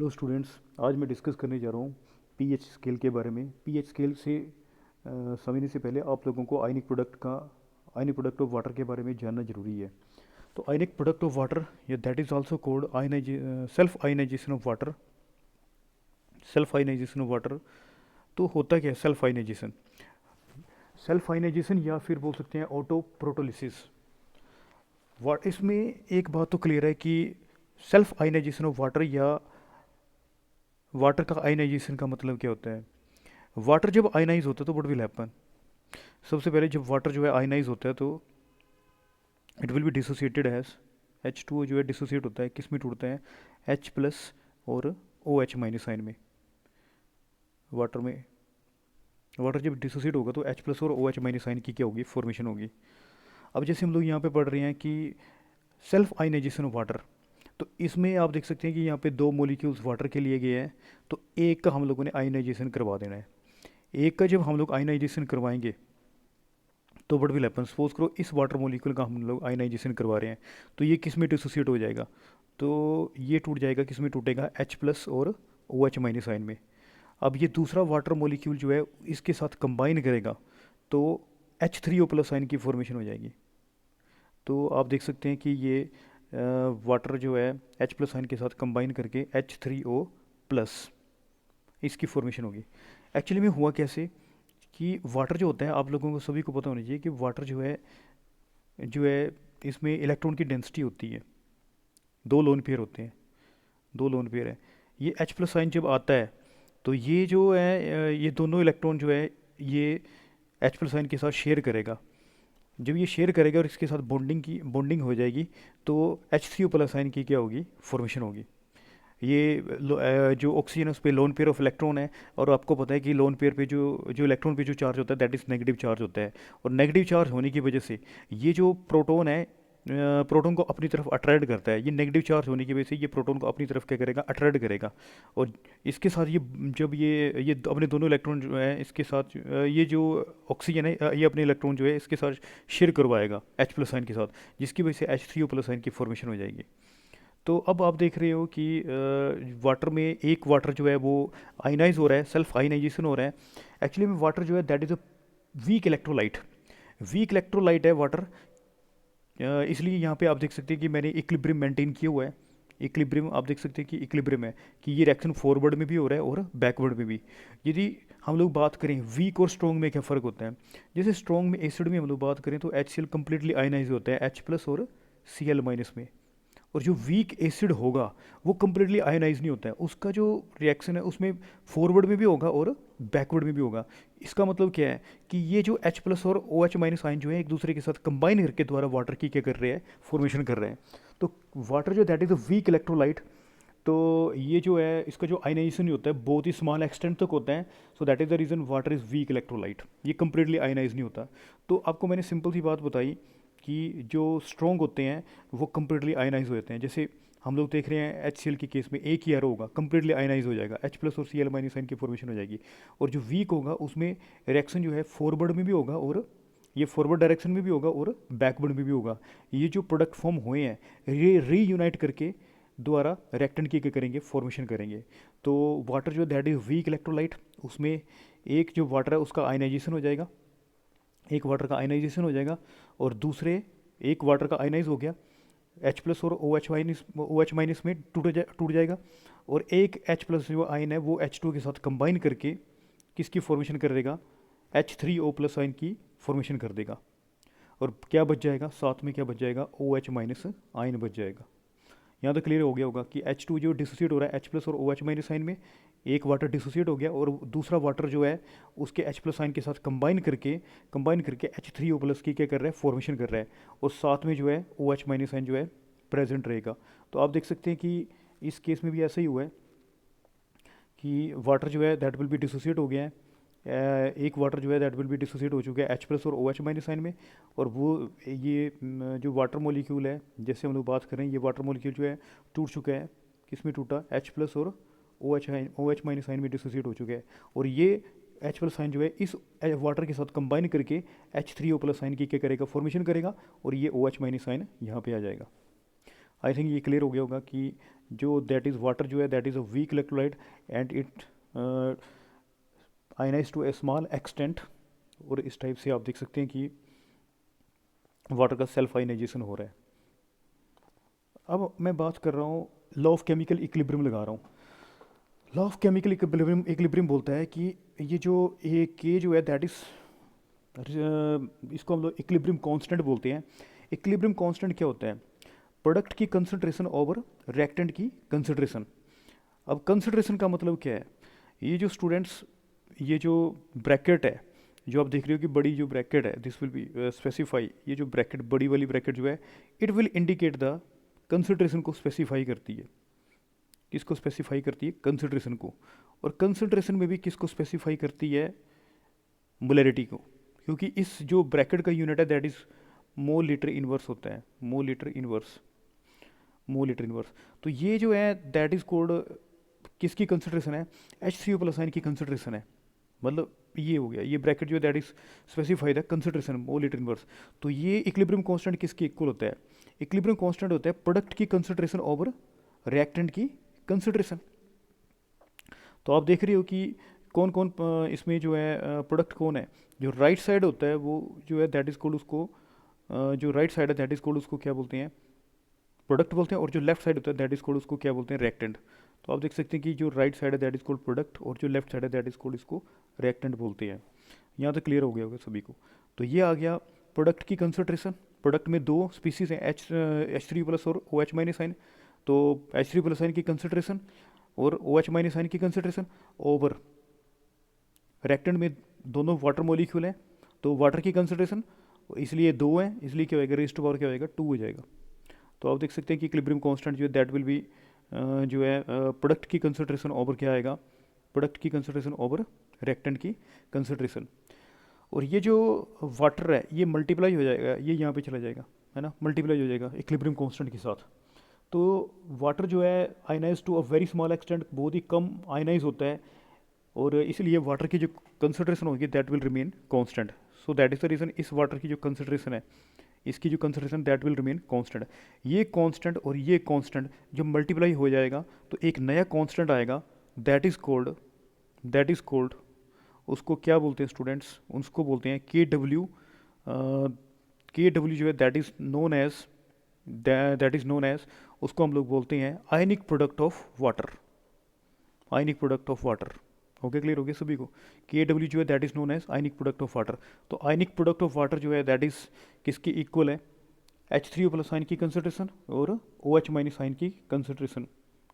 Hello students, आज मैं discuss करने जा रहा हूँ पीएच स्केल के बारे में। पीएच स्केल से समझने से पहले आप लोगों को आयनिक प्रोडक्ट ऑफ वाटर के बारे में जानना जरूरी है। तो आयनिक प्रोडक्ट ऑफ वाटर या that is also called self ionization of water. Self ionization of water तो होता क्या है सेल्फ आयनाइजेशन? सेल्फ आयनाइजेशन या फिर बोल सकते हैं ऑटो प्रोटोलिसिस। वाट इसमें एक बात तो क्लियर है कि सेल्फ आयनाइजेशन ऑफ वाटर या वाटर का आयनाइजेशन का मतलब क्या होता है। वाटर जब आयनाइज होता है तो व्हाट विल हैपन? सबसे पहले जब वाटर जो है आयनाइज होता है तो it will be dissociated as H2O जो है डिसोसिएट होता है, किस में टूटता है? H प्लस और OH माइनस साइन में। वाटर में वाटर जब डिसोसिएट होगा तो H प्लस और OH माइनस साइन की क्या होगी? फॉर्मेशन होगी। अब जैसे हम लोग यहाँ पे पढ़ रहे हैं कि सेल्फ आयनाइजेशन ऑफ वाटर, तो इसमें आप देख सकते हैं कि यहाँ पे दो मोलिक्यूल्स वाटर के लिए गए हैं, तो एक का हम लोगों ने आयनाइजेशन करवा देना है। एक का जब हम लोग आयनाइजेशन करवाएंगे तो व्हाट विल हैपन? सपोज करो इस वाटर मॉलिक्यूल का हम लोग आयनाइजेशन करवा रहे हैं, तो ये किस में डिसोसिएट हो जाएगा? तो ये टूट जाएगा, किस में टूटेगा? H प्लस और OH माइनस आयन में। अब ये दूसरा वाटर मॉलिक्यूल जो है इसके साथ कंबाइन करेगा तो H3O प्लस आयन की फॉर्मेशन हो जाएगी। तो आप देख सकते हैं कि ये वाटर जो है H प्लस आयन के साथ कंबाइन करके H3O प्लस इसकी फॉर्मेशन होगी। एक्चुअली में हुआ कैसे कि वाटर जो होता है, आप लोगों को सभी को पता होना चाहिए कि वाटर जो है इसमें इलेक्ट्रॉन की डेंसिटी होती है, दो लोन पेयर होते हैं, दो लोन पेयर है। ये H प्लस साइन जब आता है तो ये जो है ये दोनों इलेक्ट्रॉन जो है ये H प्लस साइन के साथ शेयर करेगा। जब ये शेयर करेगा और इसके साथ बॉन्डिंग हो जाएगी तो H3O प्लस साइन की क्या होगी? फॉर्मेशन होगी। ये जो ऑक्सीजन है उस पर लोन पेयर ऑफ इलेक्ट्रॉन है, और आपको पता है कि लोन पेयर पे जो जो इलेक्ट्रॉन पे जो चार्ज होता है दैट इज़ नेगेटिव चार्ज होता है। और नेगेटिव चार्ज होने की वजह से ये जो प्रोटॉन है प्रोटॉन को अपनी तरफ अट्रैक्ट करता है। ये नेगेटिव चार्ज होने की वजह से ये प्रोटॉन को अपनी तरफ क्या करेगा? अट्रैक्ट करेगा। और इसके साथ ये जब ये अपने दोनों इलेक्ट्रॉन जो है इसके साथ ये जो ऑक्सीजन है ये अपने इलेक्ट्रॉन जो है इसके साथ शेयर करवाएगा H प्लस साइन के साथ, जिसकी वजह से H3O प्लस साइन की फॉर्मेशन हो जाएगी। तो अब आप देख रहे हो कि वाटर में एक वाटर जो है वो आयनाइज हो रहा है, सेल्फ आयनाइजेशन हो रहा है। एक्चुअली में वाटर जो है that is a weak electrolyte. Weak electrolyte है वाटर। इसलिए यहाँ पे आप देख सकते हैं कि मैंने इक्विलिब्रियम मेंटेन किया हुआ है। इक्विलिब्रियम आप देख सकते हैं कि इक्विलिब्रियम है, कि ये रिएक्शन फॉरवर्ड में भी हो रहा है और बैकवर्ड में भी। यदि हम लोग बात करें वीक और स्ट्रॉन्ग में क्या फ़र्क होता है, जैसे स्ट्रॉन्ग में एसिड में हम लोग बात करें तो HCl कम्प्लीटली आयनाइज होता है H प्लस और Cl माइनस में। और जो वीक एसिड होगा वो कम्प्लीटली आयनाइज नहीं होता है, उसका जो रिएक्शन है उसमें फॉरवर्ड में भी होगा और बैकवर्ड में भी होगा। इसका मतलब क्या है कि ये जो H प्लस और OH माइनस आयन जो है एक दूसरे के साथ कंबाइन करके द्वारा वाटर की क्या कर रहे हैं? फॉर्मेशन कर रहे हैं। तो वाटर जो that is a weak electrolyte. तो ये जो है इसका जो आयनाइजेशन नहीं होता है बहुत ही स्मॉल एक्सटेंट तक होता है। So that is the reason water is weak electrolyte. ये कम्प्लीटली आयनाइज नहीं होता। तो आपको मैंने सिंपल सी बात बताई कि जो स्ट्रॉन्ग होते हैं वो कम्प्लीटली आयनाइज हो जाते हैं। जैसे हम लोग देख रहे हैं HCl के केस में एक ही एरो होगा, कम्प्लीटली आयनाइज हो जाएगा, H प्लस और Cl माइनस आयन की फॉर्मेशन हो जाएगी। और जो वीक होगा उसमें रिएक्शन जो है फॉरवर्ड में भी होगा और ये फॉरवर्ड डायरेक्शन में भी होगा और बैकवर्ड में भी होगा। ये जो प्रोडक्ट फॉर्म हुए हैं ये रीयूनाइट करके द्वारा रिएक्टेंट की क्या करेंगे? फॉर्मेशन करेंगे। तो वाटर जो दैट इज़ वीक इलेक्ट्रोलाइट, उसमें एक जो वाटर है उसका आयनाइजेशन हो जाएगा, एक वाटर का आयनाइजेशन हो जाएगा और दूसरे एक वाटर का आयनाइज हो गया H प्लस और OH माइनस में टूट जाएगा। और एक H प्लस जो आयन है वो H2 के साथ कंबाइन करके किसकी फॉर्मेशन कर देगा? H3O प्लस आयन की फॉर्मेशन कर देगा। और क्या बच जाएगा? साथ में क्या बच जाएगा? OH माइनस आयन बच जाएगा। यहाँ तो क्लियर हो गया होगा कि H2 जो डिसोसिएट हो रहा है H प्लस और OH माइनस साइन में, एक वाटर डिसोसिएट हो गया और दूसरा वाटर जो है उसके H प्लस साइन के साथ कंबाइन करके H3O प्लस की क्या कर रहा है? फॉर्मेशन कर रहा है। और साथ में जो है OH माइनस साइन जो है प्रेजेंट रहेगा। तो आप देख सकते हैं कि इस केस में भी ऐसा ही हुआ है कि वाटर जो है दैट विल बी डिसोसिएट हो गया है। एक वाटर जो है दैट विल बी डिसोसिएट हो चुका है H प्लस और OH माइनस साइन में। और वो ये जो वाटर मॉलिक्यूल है, जैसे हम लोग बात करें, ये वाटर मॉलिक्यूल जो है टूट चुका है, किस में टूटा? H प्लस और OH माइनस साइन में डिसोसिएट हो चुका है। और ये H प्लस साइन जो है इस वाटर के साथ कंबाइन करके H3O प्लस साइन की क्या करेगा? फॉर्मेशन करेगा और ये OH माइनस साइन यहाँ पे आ जाएगा। आई थिंक ये क्लियर हो गया होगा कि जो दैट इज़ वाटर जो है that is a weak electrolyte and it ionize to a small extent. और इस टाइप से आप देख सकते हैं कि वाटर का सेल्फ आयनाइजेशन हो रहा है। अब मैं बात कर रहा हूँ लॉ ऑफ केमिकल इक्विलिब्रियम लगा रहा हूँ। लॉ ऑफ केमिकल इक्विलिब्रियम बोलता है कि ये जो ये के जो है दैट इज़, इसको हम लोग इक्विलिब्रियम कांस्टेंट बोलते हैं। इक्विलिब्रियम कांस्टेंट क्या होता है? प्रोडक्ट की कंसंट्रेशन ओवर रिएक्टेंट की कंसंट्रेशन। अब कंसंट्रेशन का मतलब क्या है? ये जो स्टूडेंट्स, ये जो ब्रैकेट है जो आप देख रहे हो कि बड़ी जो ब्रैकेट है दिस विल बी स्पेसिफाई, ये जो ब्रैकेट बड़ी वाली ब्रैकेट जो है it will indicate the concentration को स्पेसिफाई करती है। किसको स्पेसिफाई करती है? कंसंट्रेशन को। और कंसंट्रेशन में भी किसको स्पेसिफाई करती है? मोलैरिटी को। क्योंकि इस जो ब्रैकेट का यूनिट है that is mole litre inverse होता है, मोल लीटर इनवर्स, मोल लीटर इनवर्स। तो ये जो है दैट इज कोल्ड किसकी कंसंट्रेशन है? H3O प्लस आयन की कंसंट्रेशन है। मतलब ये हो गया, ये ब्रैकेट जो है दैट इज स्पेसिफाइड है कंसंट्रेशन मोल लीटर इनवर्स। तो ये इक्विलिब्रियम कांस्टेंट किसके इक्वल होता है? इक्विलिब्रियम कांस्टेंट होता है प्रोडक्ट की कंसंट्रेशन ओवर रिएक्टेंट की कंसंट्रेशन। तो आप देख रहे हो कि कौन कौन इसमें जो है प्रोडक्ट कौन है? जो राइट साइड होता है वो जो है दैट इज कोल्ड उसको जो राइट साइड है दैट इज कोल्ड उसको क्या बोलते हैं? प्रोडक्ट बोलते हैं। और जो लेफ्ट साइड होता है दैट इज कोल्ड उसको क्या बोलते हैं? रिएक्टेंट। तो आप देख सकते हैं कि जो राइट साइड है दैट इज कोल्ड प्रोडक्ट और जो लेफ्ट साइड है दैट इज कोल्ड इसको रिएक्टेंट बोलते हैं। यहाँ तक क्लियर हो गया होगा सभी को। तो ये आ गया प्रोडक्ट की कंसंट्रेशन। प्रोडक्ट में दो स्पीसीज हैं, H3 प्लस और OH माइनस आयन। तो H3 प्लस आयन की कंसंट्रेशन और OH माइनस आयन की कंसंट्रेशन ओवर रिएक्टेंट में दोनों वाटर मॉलिक्यूल हैं तो वाटर की कंसंट्रेशन, इसलिए दो है इसलिए क्या होएगा? रेज़ टू पावर क्या होएगा? 2 हो जाएगा। तो आप देख सकते हैं कि इक्विलिब्रियम कांस्टेंट जो है दैट विल बी जो है प्रोडक्ट की कंसंट्रेशन ओवर क्या आएगा? प्रोडक्ट की कंसंट्रेशन ओवर रिएक्टेंट की कंसंट्रेशन। और ये जो वाटर है ये मल्टीप्लाई हो जाएगा, ये यहाँ पे चला जाएगा, है ना, मल्टीप्लाई हो जाएगा इक्विलिब्रियम कांस्टेंट के साथ। तो वाटर जो है ionize to a very small extent, बहुत ही कम आयनाइज होता है और इसलिए वाटर की जो कंसंट्रेशन होगी that will remain constant. So that is the reason इस वाटर की जो कंसंट्रेशन है, इसकी जो concentration that will remain constant. ये कांस्टेंट और ये कांस्टेंट जब मल्टीप्लाई हो जाएगा तो एक नया कांस्टेंट आएगा दैट इज़ कोल्ड उसको क्या बोलते हैं स्टूडेंट्स? उसको बोलते हैं KW। KW जो है दैट इज़ नोन एज उसको हम लोग बोलते हैं ionic product of water. Ionic product of water. Okay, clear हो गया सभी को? KW जो है that is known as ionic product of water. तो आयनिक प्रोडक्ट ऑफ वाटर जो है दैट इज़ किसकी इक्वल है? H3O प्लस आयन की कंसंट्रेशन और OH माइनस आयन की कंसंट्रेशन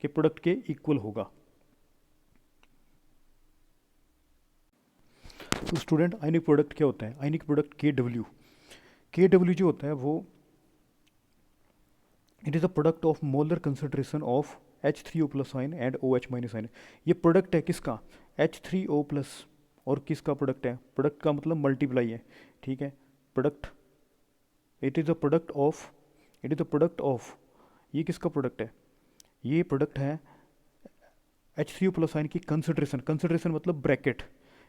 के प्रोडक्ट के इक्वल होगा। तो स्टूडेंट आयनिक प्रोडक्ट क्या होता है? आयनिक प्रोडक्ट KW जो होता है वो it is a product of molar concentration of H3O plus ion and OH minus ion. ये प्रोडक्ट है किसका? H3O प्लस और किसका प्रोडक्ट है? प्रोडक्ट का मतलब मल्टीप्लाई है, ठीक है। Product it is a product of ये किसका प्रोडक्ट है? ये प्रोडक्ट है H3O प्लस आयन की कंसंट्रेशन मतलब ब्रैकेट,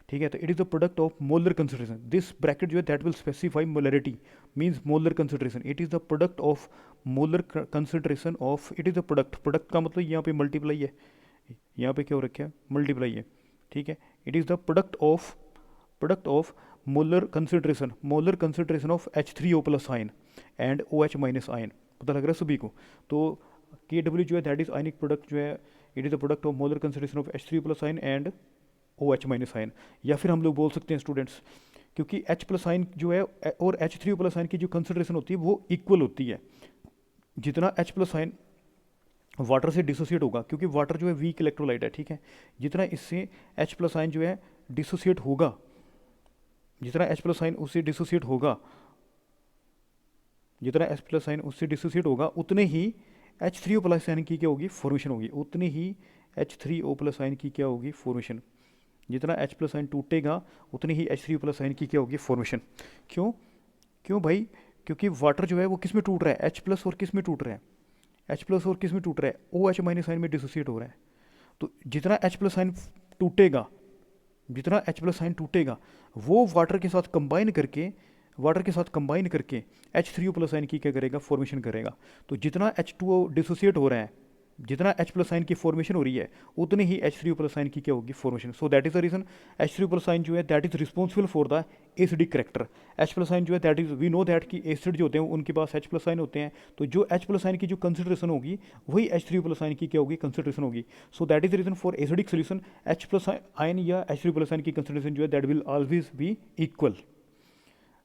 ठीक है। तो it is the product of molar concentration. This bracket जो है that will specify molarity means molar concentration. It is the product of molar concentration of, it is the product का मतलब यहाँ पे मल्टीप्लाई है, यहाँ पे क्या हो रखा है? मल्टीप्लाई है, ठीक है। It is the product of molar concentration of H3O plus ion and OH minus ion. पता लग रहा है सभी को? तो KW जो है दैट इज आयनिक प्रोडक्ट जो है it is the product of molar concentration of H3O plus ion and OH minus ion. या फिर हम लोग बोल सकते हैं स्टूडेंट्स, क्योंकि H प्लस आयन जो है और H3O प्लस आयन की जो कंसंट्रेशन होती है वो इक्वल होती है। जितना H प्लस आयन वाटर से डिसोसिएट होगा, क्योंकि वाटर जो है वीक इलेक्ट्रोलाइट है, ठीक है, जितना इससे H प्लस आयन जो है डिसोसिएट होगा, जितना H प्लस आयन उससे डिसोसिएट होगा, जितना H प्लस आयन उससे डिसोसिएट होगा उतने ही H3O प्लस आयन की क्या होगी? फॉर्मेशन होगी। उतने ही H3O प्लस आयन की क्या होगी? फॉर्मेशन। जितना H प्लस आयन टूटेगा उतनी ही H3O प्लस आयन की क्या होगी? फॉर्मेशन। क्यों क्यों भाई? क्योंकि वाटर जो है वो किस में टूट रहा है? H प्लस और किस में टूट रहा है? H प्लस और किस में टूट रहा है? OH माइनस आयन में डिसोसिएट हो रहा है। तो जितना H प्लस आयन टूटेगा, जितना H प्लस आयन टूटेगा वो वाटर के साथ कंबाइन करके वाटर के साथ कंबाइन करके H3O प्लस आयन की क्या करेगा, फॉर्मेशन करेगा। तो जितना H2O डिसोसिएट हो रहा है, जितना H प्लस आयन की फॉर्मेशन हो रही है, उतनी ही H3O प्लस आयन की क्या होगी, formation. So that is the reason H3O plus ion जो है that is responsible for the acidic character. H plus ion जो है that is, we know that कि एसिड जो होते हैं उनके पास H प्लस आयन होते हैं, तो जो H प्लस आयन की जो कंसंट्रेशन होगी वही H3O प्लस आयन की क्या होगी, कंसंट्रेशन होगी। So that is the reason for acidic solution H plus ion या H3O प्लस आयन की कंसंट्रेशन जो है that will always be equal.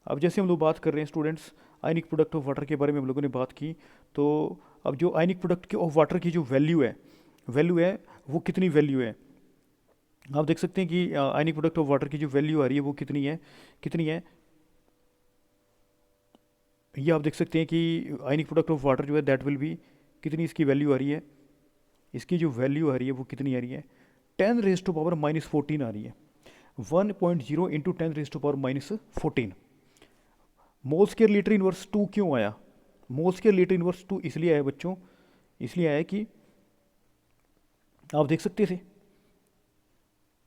अब जैसे हम लोग बात कर रहे हैं students ionic product of water के बारे में हम लोगों ने बात की, तो अब जो आयनिक प्रोडक्ट के ऑफ वाटर की जो वैल्यू है वो कितनी वैल्यू है, आप देख सकते हैं कि आयनिक प्रोडक्ट ऑफ वाटर की जो वैल्यू आ रही है वो कितनी है। ये आप देख सकते हैं कि आयनिक प्रोडक्ट ऑफ वाटर जो है दैट विल बी, कितनी इसकी वैल्यू आ रही है, इसकी जो वैल्यू आ रही है वो कितनी आ रही है, 10⁻⁻14 आ रही है। 1.0 इंटू 10⁻⁻14। मोल स्केयर लीटर इनवर्स 2 क्यों आया, मोल स्केयर लीटर इनवर्स 2 इसलिए आया बच्चों, इसलिए आया कि आप देख सकते थे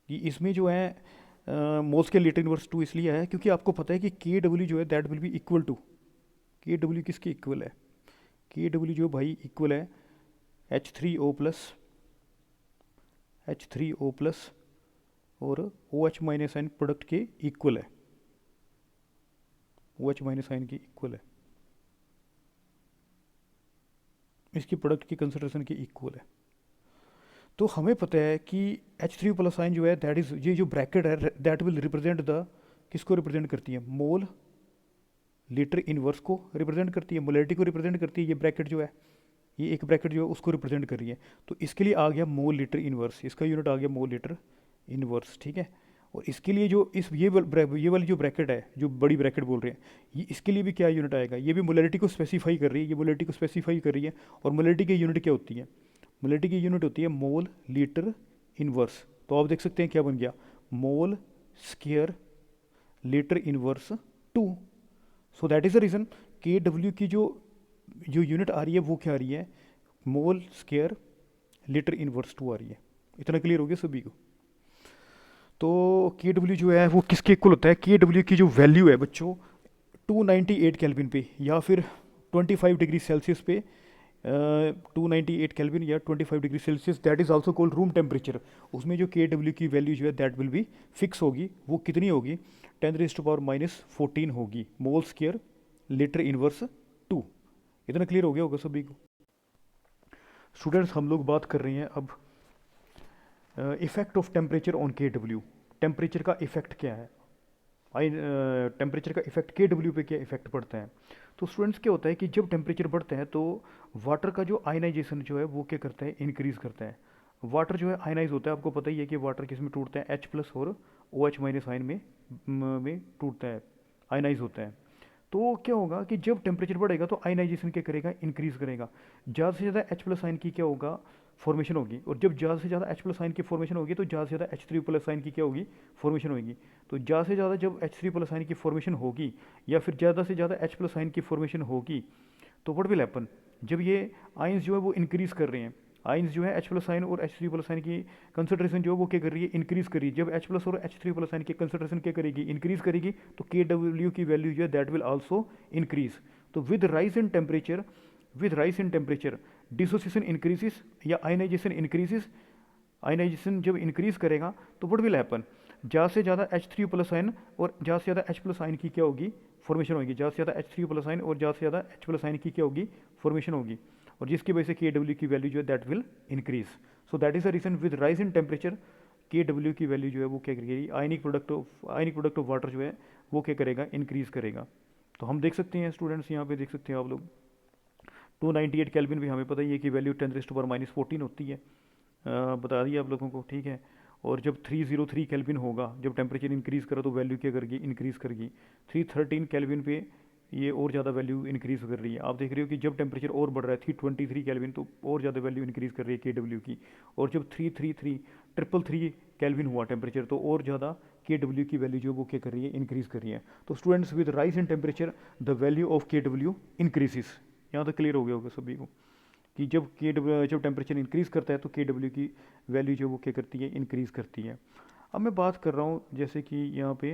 कि इसमें जो है मोल स्केयर लीटर इनवर्स 2 इसलिए आया क्योंकि आपको पता है कि के डब्ल्यू जो है that will be equal to, K W किसके इक्वल है, के डब्ल्यू जो भाई इक्वल है H3O प्लस और OH माइनस आयन प्रोडक्ट के इक्वल है, OH माइनस आयन की इक्वल है, इसकी प्रोडक्ट की कंसंट्रेशन के इक्वल है। तो हमें पता है कि H3O प्लस आयन जो है दैट इज, ये जो ब्रैकेट है दैट विल रिप्रेजेंट द, किसको रिप्रेजेंट करती है, मोल लीटर इनवर्स को रिप्रेजेंट करती है, मोलैरिटी को रिप्रेजेंट करती है। ये ब्रैकेट जो है, ये एक ब्रैकेट जो है उसको रिप्रेजेंट कर रही है, तो इसके लिए आ गया मोल लीटर इनवर्स, इसका यूनिट आ गया मोल लीटर इनवर्स, ठीक है। और इसके लिए जो इस ये वाली जो ब्रैकेट है, जो बड़ी ब्रैकेट बोल रहे हैं, ये इसके लिए भी क्या यूनिट आएगा, ये भी मोलैरिटी को स्पेसिफाई कर रही है, ये मोलैरिटी को स्पेसिफाई कर रही है। और मोलैरिटी की यूनिट क्या होती है, मोलैरिटी की यूनिट होती है मोल लीटर इनवर्स। तो आप देख सकते हैं क्या बन गया, mole square litre inverse 2। So that is the reason के डब्ल्यू की जो यूनिट आ रही है वो क्या आ रही है, मोल स्क्वायर लीटर इनवर्स 2 आ रही है। इतना क्लियर हो गया सभी को। तो के डब्ल्यू जो है वो किसके इक्वल होता है, के डब्ल्यू की जो वैल्यू है बच्चों 298 केल्विन पे या फिर 25 डिग्री सेल्सियस पे, 298 केल्विन या 25 degree Celsius, that is also called room temperature. उसमें जो के डब्ल्यू की वैल्यू जो है दैट विल बी फिक्स होगी, वो कितनी होगी, 10⁻⁻14 होगी, मोल स्क्वायर लीटर इनवर्स 2। इतना क्लियर हो गया होगा सभी को। स्टूडेंट्स हम लोग बात कर रहे हैं अब इफेक्ट ऑफ टेम्परेचर ऑन के डब्ल्यू, टेम्परेचर का इफेक्ट क्या है, टेम्परेचर का इफेक्ट के डब्ल्यू पे क्या इफेक्ट पड़ता है। तो स्टूडेंट्स क्या होता है कि जब टेम्परेचर बढ़ता है तो वाटर का जो आयनाइजेशन जो है वो क्या करता है, इंक्रीज करता है। वाटर जो है आयनाइज होता है, आपको पता ही है कि वाटर किस में टूटता है, H प्लस और OH माइनस आयन में टूटता है, आयनाइज होता है। तो क्या होगा कि जब टेम्परेचर बढ़ेगा तो आयनाइजेशन क्या करेगा, इंक्रीज करेगा, ज़्यादा से ज़्यादा H प्लस आयन की क्या होगा, फॉर्मेशन होगी। और जब ज़्यादा से ज़्यादा H प्लस आयन की फॉर्मेशन होगी तो ज़्यादा से ज़्यादा H3 प्लस आयन की क्या होगी, फॉर्मेशन होगी। तो ज़्यादा से ज़्यादा जब H3 प्लस आयन की फॉर्मेशन होगी या फिर ज़्यादा से ज़्यादा H प्लस आयन की फॉर्मेशन होगी, तो व्हाट विल हैपन, जब ये आयंस जो है वो इंक्रीज कर रहे हैं, आयंस जो है H प्लस आयन और H3 प्लस आयन की कंसंट्रेशन जो है वो क्या कर रही है, इंक्रीज कर रही है। जब H प्लस और H3 प्लस आयन की कंसंट्रेशन क्या करेगी, इंक्रीज करेगी, तो के डब्ल्यू की वैल्यू जो है दैट विल आल्सो इंक्रीज। तो with rise in temperature dissociation increases या आयनाइजेशन इंक्रीजेस, आयनाइजेशन जब इंक्रीज करेगा तो व्हाट विल हैपन, ज़्यादा से ज़्यादा H3 प्लस आयन और ज़्यादा से ज़्यादा H प्लस आयन की क्या होगी, फॉर्मेशन होगी। ज़्यादा से ज़्यादा H3 प्लस आयन और ज़्यादा से ज़्यादा H प्लस आयन की क्या होगी, फॉर्मेशन होगी, और जिसकी वजह से के डब्ल्यू की वैल्यू जो है that will increase. So that is the reason with rise in temperature K W की वैल्यू जो है वो क्या करेगी, आयनिक प्रोडक्ट ऑफ वाटर जो है वो क्या करेगा, इंक्रीज करेगा। तो हम देख सकते हैं स्टूडेंट्स, यहाँ पे देख सकते हैं आप लोग 298 केल्विन भी हमें पता ही है कि वैल्यू 10⁻⁻14 होती है, बता दिया आप लोगों को, ठीक है। और जब 303 केल्विन होगा, जब टेम्परेचर इंक्रीज़ करा तो वैल्यू क्या करेगी, इंक्रीज़ करेगी। 313 केल्विन पे ये और ज़्यादा वैल्यू इंक्रीज़ कर रही है। आप देख रहे हो कि जब टेम्परेचर और बढ़ रहा है 323 केल्विन, तो और ज़्यादा वैल्यू इंक्रीज़ कर रही है के डब्ल्यू की। और जब 333 केल्विन हुआ टेम्परेचर, तो और ज़्यादा के डब्ल्यू की वैल्यू जो वो क्या कर रही है, इंक्रीज़ कर रही है। तो students with rise in temperature the value of के डब्ल्यू इंक्रीजेस। यहाँ तक क्लियर हो गया होगा सभी को कि जब टेम्परेचर इंक्रीज़ करता है तो के डब्ल्यू की वैल्यू जो वो क्या करती है, इंक्रीज़ करती है। अब मैं बात कर रहा हूँ जैसे कि यहाँ पे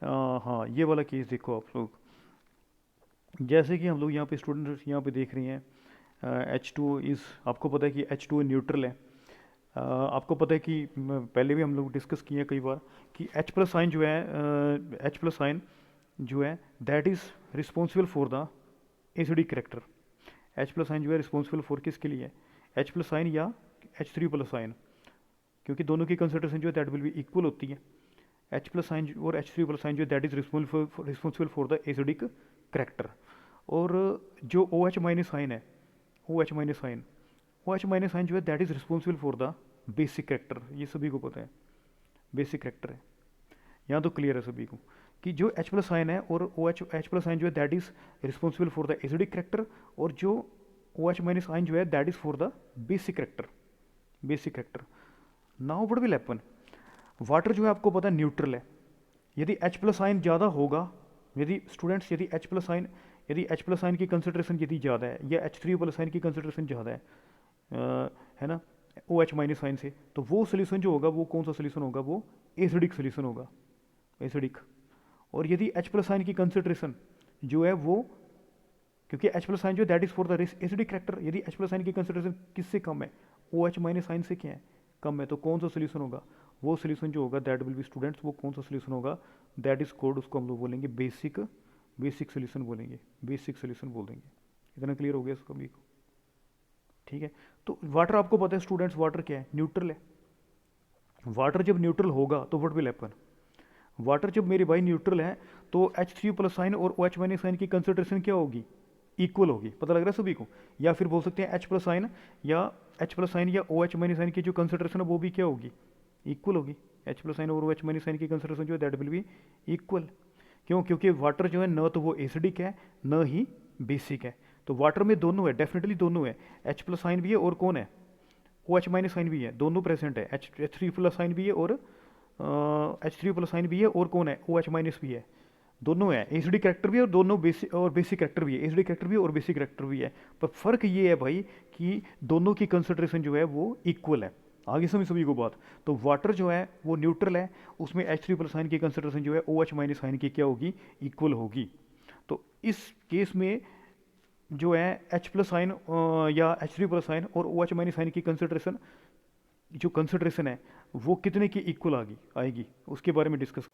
हाँ, ये वाला केस देखो आप लोग, जैसे कि हम लोग यहाँ पे स्टूडेंट यहाँ पे देख रहे हैं, H2O इज़, आपको पता है कि H2O न्यूट्रल है। आपको पता है कि पहले भी हम लोग डिस्कस किए हैं कई बार कि H प्लस आइन जो है, H प्लस आइन जो है that is responsible for the acidic character. H plus आइन जो है रिस्पॉन्सिबल फॉर किसके लिए है, H प्लस आइन या H3 प्लस आइन, क्योंकि दोनों की कंसंट्रेशन जो है दैट विल बी इक्वल होती है। H प्लस आइन और H3 प्लस आइन जो है that is responsible for the acidic character. और जो OH माइनस आइन है, OH माइनस आइन, OH माइनस आइन जो है that is responsible for the basic character. ये सभी को पता है बेसिक करेक्टर है। यहाँ तो क्लियर है सभी को कि जो H प्लस आइन है और H प्लस आइन जो है that is responsible for the acidic character, और जो OH माइनस आइन जो है that is for the basic character, basic character. Now what will happen, water जो है आपको पता है न्यूट्रल है। यदि H प्लस आइन ज़्यादा होगा, यदि स्टूडेंट्स यदि H प्लस आइन, यदि H प्लस आइन की कंसंट्रेशन यदि ज़्यादा है या H3 प्लस आइन की कंसंट्रेशन ज़्यादा है ना OH माइनस आइन से, तो वो सोल्यूशन जो होगा वो कौन सा सोल्यूशन होगा, वो एसिडिक सोल्यूशन होगा, एसिडिक। और यदि H प्लस आइन की कंसंट्रेशन जो है वो, क्योंकि H प्लस आइन जो that is for the acidic character, यदि H प्लस आइन की कंसंट्रेशन किससे कम है, OH माइनस आइन से क्या है, कम है, तो कौन सा सोल्यूशन होगा, वो सोल्यूशन जो होगा दैट विल बी स्टूडेंट्स, वो कौन सा सोल्यूशन होगा, दैट इज कोड, उसको हम लोग बोलेंगे बेसिक, बेसिक सोल्यूशन बोलेंगे, बेसिक सोल्यूशन बोल देंगे। इतना क्लियर हो गया सभी को, ठीक है। तो वाटर आपको पता है स्टूडेंट्स, वाटर क्या है, न्यूट्रल है। वाटर जब न्यूट्रल होगा तो व्हाट विल हैपन, वाटर जब मेरे भाई न्यूट्रल है तो H3 प्लस साइन और OH माइनस साइन की कंसंट्रेशन क्या होगी, इक्वल होगी। पता लग रहा है सभी को, या फिर बोल सकते हैं H प्लस साइन या H प्लस साइन या OH माइनस साइन की जो कंसंट्रेशन है वो भी क्या होगी, इक्वल होगी। H प्लस साइन और OH माइनस साइन की कंसंट्रेशन जो है दैट विल बी इक्वल। क्यों, क्योंकि वाटर जो है न तो वो एसिडिक है न ही बेसिक है। तो वाटर में दोनों है, डेफिनेटली दोनों है, H प्लस साइन भी है और कौन है, OH माइनस साइन भी है, दोनों प्रेजेंट है। H3 प्लस साइन भी है और H3 प्लस साइन भी है, और कौन है, OH माइनस भी है, दोनों है। एसिडिक करेक्टर भी है और दोनों बेसिक, और बेसिक करेक्टर भी है, एसिडिक करेक्टर भी है और बेसिक करेक्टर भी है। पर फर्क ये है भाई कि दोनों की कंसंट्रेशन जो है वो इक्वल है। आगे समझ सभी को बात। तो वाटर जो है वो न्यूट्रल है, उसमें H3 प्लस आयन की कंसंट्रेशन जो है OH माइनस आयन की क्या होगी, इक्वल होगी। तो इस केस में जो है H प्लस आयन या H3 प्लस आयन और OH माइनस आयन की कंसंट्रेशन, जो कंसंट्रेशन है वो कितने की इक्वल आएगी उसके बारे में डिस्कस।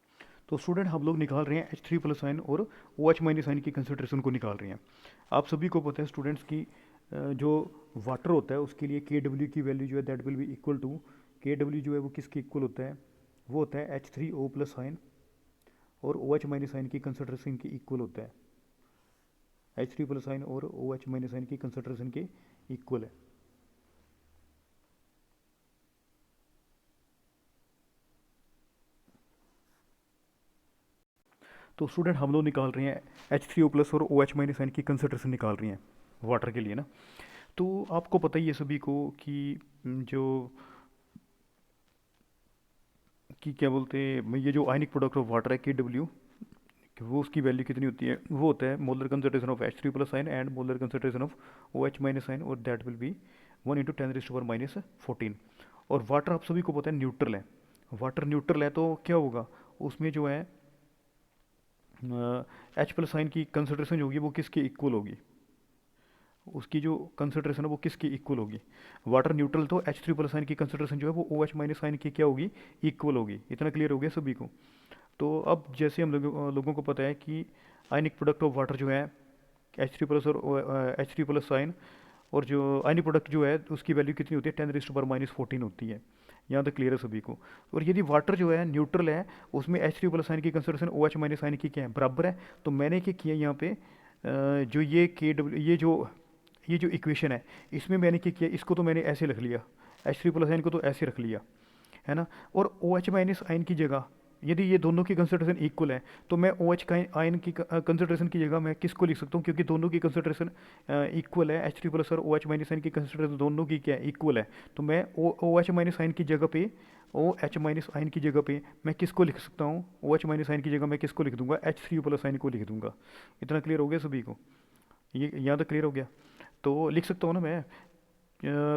तो स्टूडेंट हम लोग निकाल रहे हैं H3 प्लस आयन और OH माइनस आयन की कंसंट्रेशन को निकाल रहे हैं। आप सभी को पता है स्टूडेंट्स की जो वाटर होता है उसके लिए KW की वैल्यू जो है that will be equal to, KW जो है वो किसके इक्वल होता है, वो होता है H3O प्लस आयन और OH माइनस आयन की कंसंट्रेशन के इक्वल होता है। H3 प्लस आयन और OH माइनस आयन की कंसंट्रेशन के इक्वल है। तो स्टूडेंट हम लोग निकाल रहे हैं H3O प्लस और OH माइनस आयन की कंसंट्रेशन निकाल रहे हैं वाटर के लिए ना। तो आपको पता ही है सभी को कि जो कि क्या बोलते हैं, ये जो आयनिक प्रोडक्ट ऑफ वाटर है KW, वो उसकी वैल्यू कितनी होती है, वो होता है molar concentration of H3 plus ion and molar concentration of OH minus ion, और दैट विल बी 1 × 10⁻⁻14। और वाटर आप सभी को पता है न्यूट्रल है, वाटर न्यूट्रल है तो क्या होगा, उसमें जो है H प्लस आयन की कंसंट्रेशन जो होगी वो किसके इक्वल होगी, उसकी जो कंसंट्रेशन है वो किसकी इक्वल होगी। वाटर न्यूट्रल तो H3 प्लस आयन की कंसंट्रेशन जो है वो OH माइनस आयन की क्या होगी, इक्वल होगी। इतना क्लियर हो गया सभी को। तो अब जैसे हम लोगों को पता है कि आयनिक प्रोडक्ट ऑफ वाटर जो है H3 प्लस और H3 प्लस आयन, और जो आयनिक प्रोडक्ट जो है उसकी वैल्यू कितनी होती है, 10⁻⁻14 होती है। यहाँ तक क्लियर है सभी को। और यदि वाटर जो है न्यूट्रल है, उसमें H3 प्लस आयन की कंसंट्रेशन OH माइनस आयन की क्या है, बराबर है। तो मैंने क्या किया यहाँ पे, जो ये KW, ये जो इक्वेशन है इसमें मैंने क्या किया, इसको तो मैंने ऐसे रख लिया, H3 प्लस आयन को तो ऐसे रख लिया है ना। और OH माइनस आयन की जगह, यदि ये दोनों की कंसंट्रेशन इक्वल है तो मैं OH का आयन की कंसंट्रेशन की जगह मैं किसको लिख सकता हूँ, क्योंकि दोनों की कंसंट्रेशन इक्वल है, H3 प्लस और OH माइनस आयन की कंसंट्रेशन दोनों की क्या है, इक्वल है। तो मैं OH माइनस आयन की जगह पे, OH माइनस आयन की जगह पे मैं किसको लिख सकता हूँ, OH माइनस आयन की जगह मैं किसको लिख दूंगा, H3 प्लस आयन को लिख दूंगा। इतना क्लियर हो गया सभी को, ये यहाँ तक क्लियर हो गया। तो लिख सकता हूँ ना मैं,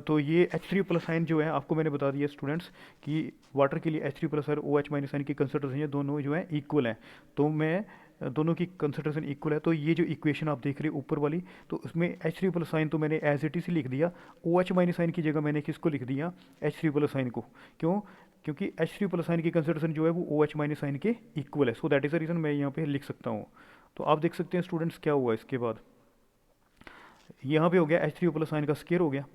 तो ये H3 प्लस आयन जो है आपको मैंने बता दिया स्टूडेंट्स कि वाटर के लिए H3 प्लस और OH माइनस आयन की कंसंट्रेशन है दोनों जो है इक्वल है। तो मैं दोनों की कंसंट्रेशन इक्वल है, तो ये जो इक्वेशन आप देख रहे हो ऊपर वाली, तो उसमें H3 प्लस साइन तो मैंने एज इट इज ही लिख दिया, OH माइनस साइन की जगह मैंने किसको लिख दिया, H3 प्लस साइन को। क्यों? क्योंकि H3 प्लस साइन की कंसंट्रेशन जो है वो OH माइनस साइन के इक्वल है, so that is the reason मैं यहाँ पे लिख सकता हूँ। तो आप देख सकते हैं स्टूडेंट्स क्या हुआ इसके बाद, यहाँ पे हो गया H3 प्लस साइन का स्केयर हो गया,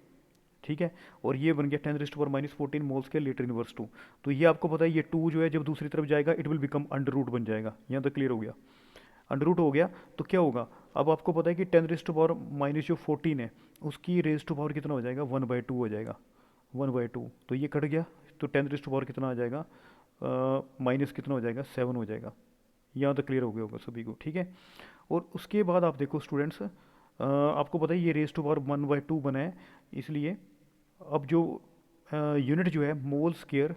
ठीक है, और ये बन गया 10⁻⁻14 मोल्स के लीटर इनवर्स 2। तो ये आपको पता है ये 2 जो है जब दूसरी तरफ जाएगा it will become under root बन जाएगा, यहाँ तक क्लियर हो गया। अंडर रूट हो गया तो क्या होगा, अब आपको पता है कि 10⁻⁻ जो 14 है उसकी रेज टू पावर कितना हो जाएगा, 1/2 हो जाएगा, 1/2, तो ये कट गया, तो 10 कितना आ जाएगा, माइनस कितना हो जाएगा, 7 हो जाएगा। यहाँ तक क्लियर हो गया होगा सभी को, ठीक है। और उसके बाद आप देखो स्टूडेंट्स, आपको पता है ये रेज टू पावर 1/2 बना है, इसलिए अब जो यूनिट जो है मोल स्केयर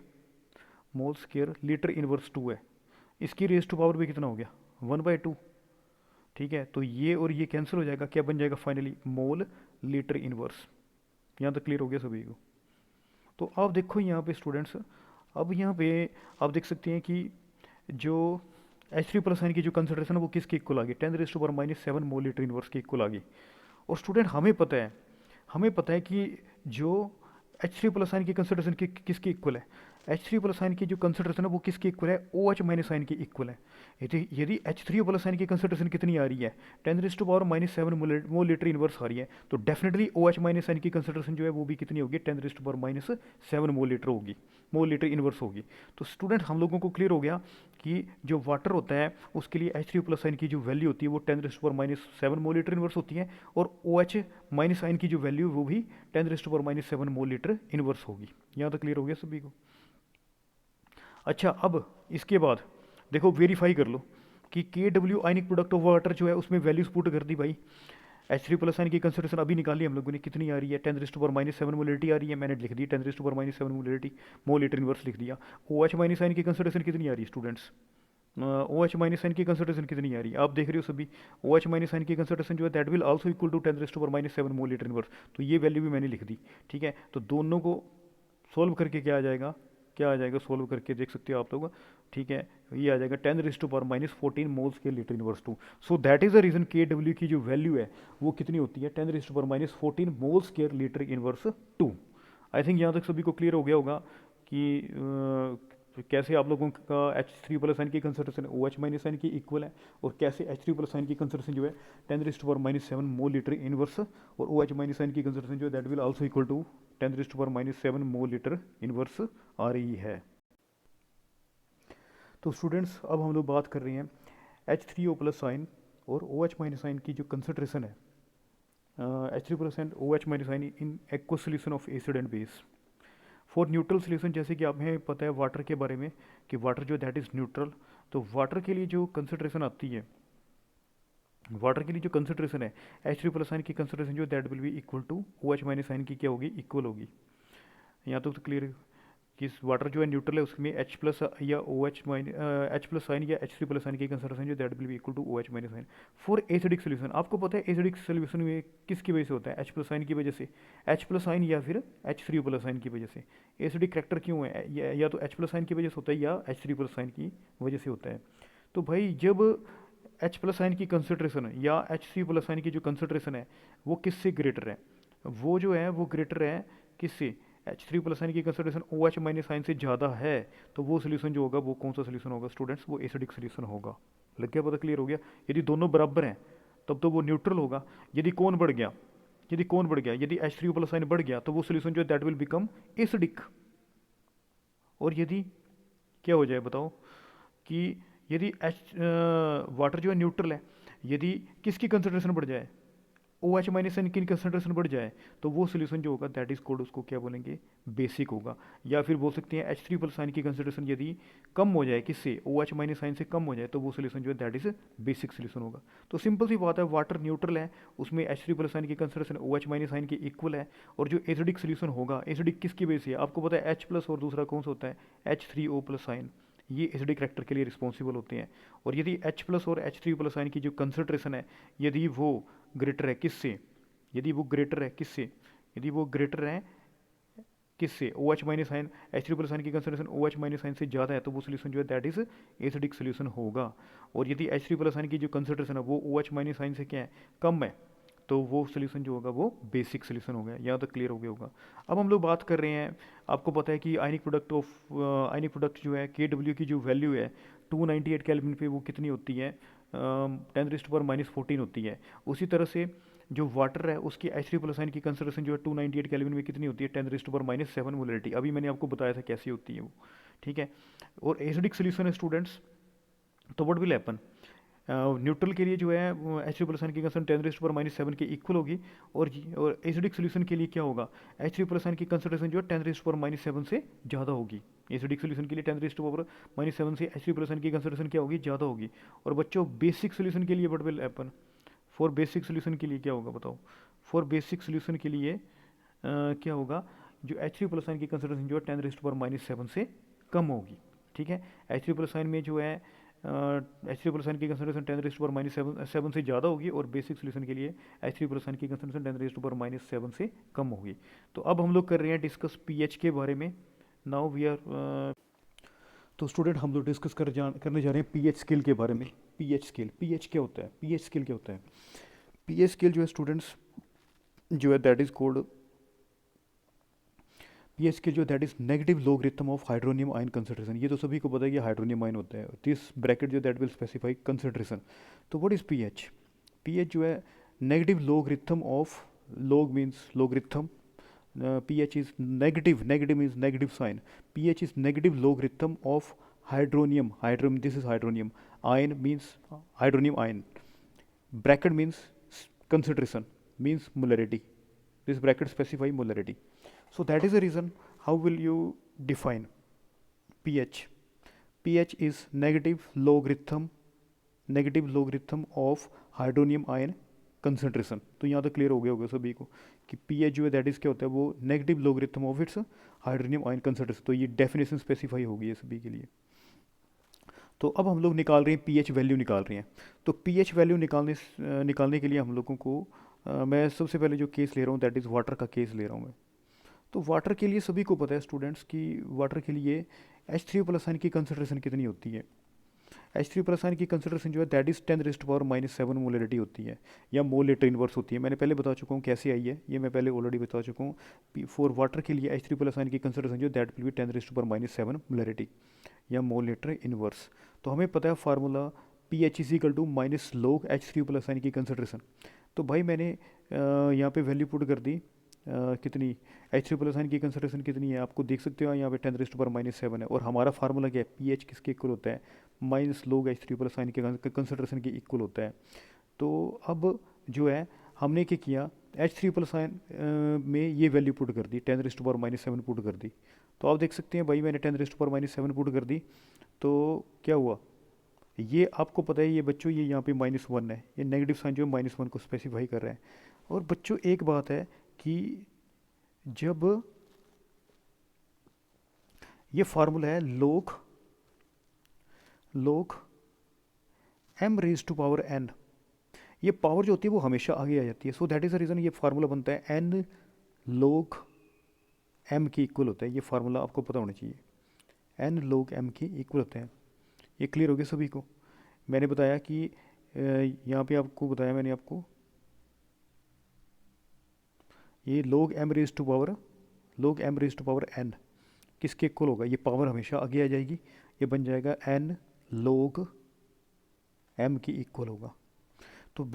लीटर इनवर्स 2 है, इसकी रेज टू पावर भी कितना हो गया, 1/2, ठीक है। तो ये और ये कैंसिल हो जाएगा, क्या बन जाएगा फाइनली, मोल लीटर इनवर्स। यहाँ तक क्लियर हो गया सभी को। तो आप देखो यहाँ पे स्टूडेंट्स, अब यहाँ पे आप देख सकते हैं कि जो H3 प्लस साइन की जो कंसंट्रेशन है वो किसके इक्वल आ गई, 10⁻⁻7 मोल लीटर इनवर्स के इक्वल आ गई। और स्टूडेंट हमें पता है कि जो H3 प्लस साइन की कंसंट्रेशन किसकी इक्वल है, H3 प्लस साइन की जो कंसंट्रेशन है वो किसकी इक्वल है, OH माइनस साइन की इक्वल है। यदि H3 प्लस साइन की कंसंट्रेशन कितनी आ रही है, 10⁻⁻7 मोल लीटर इनवर्स आ रही है, तो डेफिनेटली OH माइनस साइन की कंसंट्रेशन जो है वो भी कितनी होगी, 10⁻⁻7 मोल लीटर होगी, मोल लीटर इनवर्स होगी। तो स्टूडेंट हम लोगों को क्लियर हो गया कि जो वाटर होता है उसके लिए H3 प्लस साइन की जो वैल्यू होती है वो 10⁻⁻7 मोल लीटर इनवर्स होती है, और OH माइनस साइन की जो वैल्यू वो भी 10⁻⁻7 मोल लीटर इनवर्स होगी। यहाँ तक क्लियर हो गया सभी को। अच्छा, अब इसके बाद देखो वेरीफाई कर लो कि KW ionic product of water जो है उसमें वैल्यूज पुट कर दी भाई। H3 प्लस साइन की कंसंट्रेशन अभी निकाली हम लोगों ने, कितनी आ रही है, 10⁻⁻7 मोलिटी आ रही है, मैंने लिख दी 10⁻⁻7 मोलिटी, मोल लीटर इनवर्स लिख दिया। OH माइनस साइन की कंसंट्रेशन कितनी आ रही है स्टूडेंट्स, OH माइनस साइन की कंसंट्रेशन कितनी आ रही है आप देख रहे हो सभी, OH माइनस साइन की कंसंट्रेशन जो है that will also equal to 10⁻⁻7 mole litre inverse, तो ये वैल्यू भी मैंने लिख दी, ठीक है। तो दोनों को सोल्व करके क्या आ जाएगा, सोल्व करके देख सकते हो आप लोग, ठीक है, ये आ जाएगा 10⁻⁻14 मोल्स के litre inverse 2। So that is the reason KW की जो वैल्यू है वो कितनी होती है, 10⁻⁻14 मोल्स के लीटर इनवर्स 2। आई थिंक यहाँ तक सभी को क्लियर हो गया होगा कि कैसे आप लोगों का H3 प्लस साइन की कंसंट्रेशन OH माइनस साइन की इक्वल है, और कैसे H3 प्लस साइन की कंसंट्रेशन जो है 10⁻⁻7 मोल लीटर इनवर्स, और OH माइनस साइन की कंसंट्रेशन जो है that will also equal to 10⁻⁻7 mole litre inverse आ रही है। तो स्टूडेंट्स अब हम लोग बात कर रहे हैं H3O प्लस साइन और OH माइनस साइन की जो कंसंट्रेशन है, H3 plus and OH minus sign in aqueous solution of acid and base for neutral solution. जैसे कि हमें पता है वाटर के बारे में कि वाटर जो दैट इज़ न्यूट्रल, तो वाटर के लिए जो कंसंट्रेशन आती है, वाटर के लिए जो कंसंट्रेशन है H3 प्लस साइन की कंसंट्रेशन जो that will be equal to OH minus sign की क्या होगी, इक्वल होगी। यहाँ तो क्लियर कि वाटर जो है न्यूट्रल है उसमें H प्लस या OH H प्लस साइन या H3 प्लस साइन की कंसंट्रेशन जो that will be equal to OH minus sign. For acidic solution आपको पता है एसिडिक सोल्यूशन में किसकी वजह से होता है, H प्लस साइन की वजह से, H प्लस साइन या फिर H3 प्लस साइन की वजह से। एसिडिक करैक्टर क्यों है, या तो H प्लस साइन की वजह से होता है या H3 प्लस साइन की वजह से होता है। तो भाई जब H प्लस साइन की कंसंट्रेशन या H3 प्लस साइन की जो कंसंट्रेशन है वो किससे ग्रेटर है, वो जो है वो ग्रेटर है किससे, H3 प्लस साइन की कंसंट्रेशन OH माइनस साइन से ज़्यादा है, तो वो सोल्यूशन जो होगा वो कौन सा सोल्यूशन होगा स्टूडेंट्स, वो एसिडिक सोल्यूशन होगा। लग गया पता, क्लियर हो गया। यदि दोनों बराबर हैं तब तो वो न्यूट्रल होगा। यदि कौन बढ़ गया, यदि H3 प्लस साइन बढ़ गया तो वो सोल्यूशन जो है दैट विल बिकम एसिडिक। और यदि क्या हो जाए बताओ कि यदि वाटर जो है न्यूट्रल है, यदि किसकी कंसंट्रेशन बढ़ जाए, OH माइनस साइन की कंसंट्रेशन बढ़ जाए, तो वो सोल्यूशन जो होगा दैट इज कोल्ड, उसको क्या बोलेंगे, बेसिक होगा। या फिर बोल सकते हैं H3 प्लस साइन की कंसंट्रेशन यदि कम हो जाए किससे, OH माइनस साइन से कम हो जाए, तो वो सोल्यूशन जो है दैट इज बेसिक सोल्यूशन होगा। तो सिंपल सी बात है, वाटर न्यूट्रल है, उसमें H3 प्लस साइन की कंसंट्रेशन OH माइनस साइन की इक्वल है, और जो एसिडिक सोल्यूशन होगा, एसिडिक किसकी वजह से है आपको पता है, H प्लस और दूसरा कौन सा होता है H3O प्लस साइन, ये एसिडिक करैक्टर के लिए रिस्पॉन्सिबल होते हैं। और यदि H प्लस और H3 प्लस साइन की जो कंसंट्रेशन है यदि वो ग्रेटर है किससे, यदि वो ग्रेटर है किससे, O H minus ion, H three plus ion की concentration O H minus ion से ज़्यादा है तो वो सोल्यूशन जो है दैट इज एसिडिक सोल्यूशन होगा। और यदि एच थ्री प्लस आयन की जो कंसंट्रेशन है वो ओ एच माइनस आयन से क्या है, कम है, तो वो सोल्यूशन जो होगा वो बेसिक सोल्यूशन हो गया। यहाँ तक क्लियर हो गया होगा। अब हम लोग बात कर रहे हैं, आपको पता है कि आयनिक प्रोडक्ट जो है के डब्ल्यू की जो वैल्यू है 298 केल्विन पे वो कितनी होती है, 10⁻⁻14 होती है। उसी तरह से जो वाटर है उसकी एच थ्री प्लस आयन की कंसंट्रेशन जो है 298 केल्विन में कितनी होती है, 10⁻⁻7 मोलरिटी। अभी मैंने आपको बताया था कैसी होती है वो, ठीक है। और एसिडिक सोल्यूशन है स्टूडेंट्स, तो व्हाट विल हैपन, न्यूट्रल के लिए जो है एच थ्री प्लस आयन की कंसंट्रेशन 10⁻⁻7 के इक्वल होगी। और एसिडिक सोल्यूशन के लिए क्या होगा, एच थ्री प्लस आयन की कंसंट्रेशन जो है 10⁻⁻7 से ज़्यादा होगी। एसिडिक सोल्यूशन के लिए 10⁻⁻7 से एच थ्री प्लस आयन की कंसंट्रेशन क्या होगी, ज़्यादा होगी। और बच्चों बेसिक सोल्यूशन के लिए what will happen, for basic solution के लिए क्या होगा बताओ, फॉर बेसिक सोल्यूशन के लिए क्या होगा, जो एच थ्री प्लस आयन की कंसंट्रेशन जो है 10⁻⁻7 से कम होगी, ठीक है। एच थ्री प्लस आयन में जो है एच थ्री प्लस आयन की कंसंट्रेशन 10⁻⁻7 से ज़्यादा होगी, और बेसिक सोल्यूशन के लिए एच थ्री प्लस आयन की कंसंट्रेशन 10⁻⁻7 से कम होगी। तो अब हम लोग कर रहे हैं डिस्कस पीएच के बारे में। नाउ वी आर, तो स्टूडेंट हम लोग डिस्कस करने जा रहे हैं पीएच स्केल के बारे में। पीएच स्केल, पीएच क्या होता है, पीएच स्केल क्या होता है। पीएच स्केल जो है स्टूडेंट्स जो है that is called, pH scale जो that is negative logarithm of hydronium ion concentration. ये तो सभी को पता है कि हाइड्रोनियम आयन होता है, दिस ब्रैकेट जो दैट विल स्पेसिफाई कंसंट्रेशन। तो व्हाट इज पीएच, पीएच जो है negative logarithm of, log means logarithm, pH is negative, negative means negative sign, pH is negative logarithm of hydronium, this is hydronium, ion means hydronium ion, bracket means concentration, means molarity, this bracket specify molarity. So that is the reason how will you define pH. pH is negative logarithm of hydronium ion concentration. तो यहाँ तक clear हो गया होगा सभी को कि pH जो है दैट इज़ क्या होता है, वो negative logarithm of its hydronium ion concentration. तो ये डेफिनेशन स्पेसिफाई होगी ये सभी के लिए। तो अब हम लोग निकाल रहे हैं पीएच वैल्यू निकाल रहे हैं। तो पीएच वैल्यू निकालने के लिए हम लोगों को मैं सबसे पहले जो केस ले रहा हूँ दैट इज़ वाटर का केस ले रहा हूँ मैं। तो वाटर के लिए सभी को पता है स्टूडेंट्स कि वाटर के लिए एच थ्री प्लस आयन की कंसंट्रेशन कितनी होती है। एच थ्री प्लस आयन की कंसंट्रेशन जो है दैट इज 10⁻⁻7 मोलरिटी होती है, या मोल लीटर इनवर्स होती है। मैंने पहले बता चुका हूँ कैसे आई है, ये मैं पहले ऑलरेडी बता चुका हूँ। फॉर वाटर के लिए एच थ्री प्लस आयन की कंसंट्रेशन जो दैट विल बी 10⁻⁻7 मोलरिटी या मोल लीटर इनवर्स। तो हमें पता है formula p H is equal to minus log H three plus ion की कंसंट्रेशन। तो भाई मैंने यहाँ पे वैल्यू पुट कर दी, कितनी, एच थ्री प्लस आयन की कंसंट्रेशन कितनी है आपको देख सकते हो यहाँ पे 10⁻⁻7 है। और हमारा फार्मूला क्या है, पी एच किसके इक्वल होता है, माइनस लोग एच थ्री प्लस आयन के कंसंट्रेशन के इक्वल होता है। तो अब जो है हमने क्या किया, एच थ्री प्लस आयन में ये वैल्यू पुट कर दी, 10⁻⁻7 पुट कर दी। तो आप देख सकते हैं भाई मैंने 10⁻⁻7 पुट कर दी, तो क्या हुआ, ये आपको पता है ये बच्चों ये यहाँ पे -1 है, ये नेगेटिव साइन जो है -1 को स्पेसिफाई कर रहा है। और बच्चों एक बात है कि जब ये फार्मूला है log m raise to power n, ये पावर जो होती है वो हमेशा आगे आ जाती है। So that is the reason ये फार्मूला बनता है n log m की इक्वल होता है। ये फार्मूला आपको पता होना चाहिए, n log m की इक्वल होता है। ये क्लियर हो गया सभी को। मैंने बताया कि यहाँ पे आपको बताया मैंने आपको, ये log m raise to power n किसके इक्वल होगा, ये पावर हमेशा आगे आ जाएगी, ये बन जाएगा n log m की इक्वल होगा। तो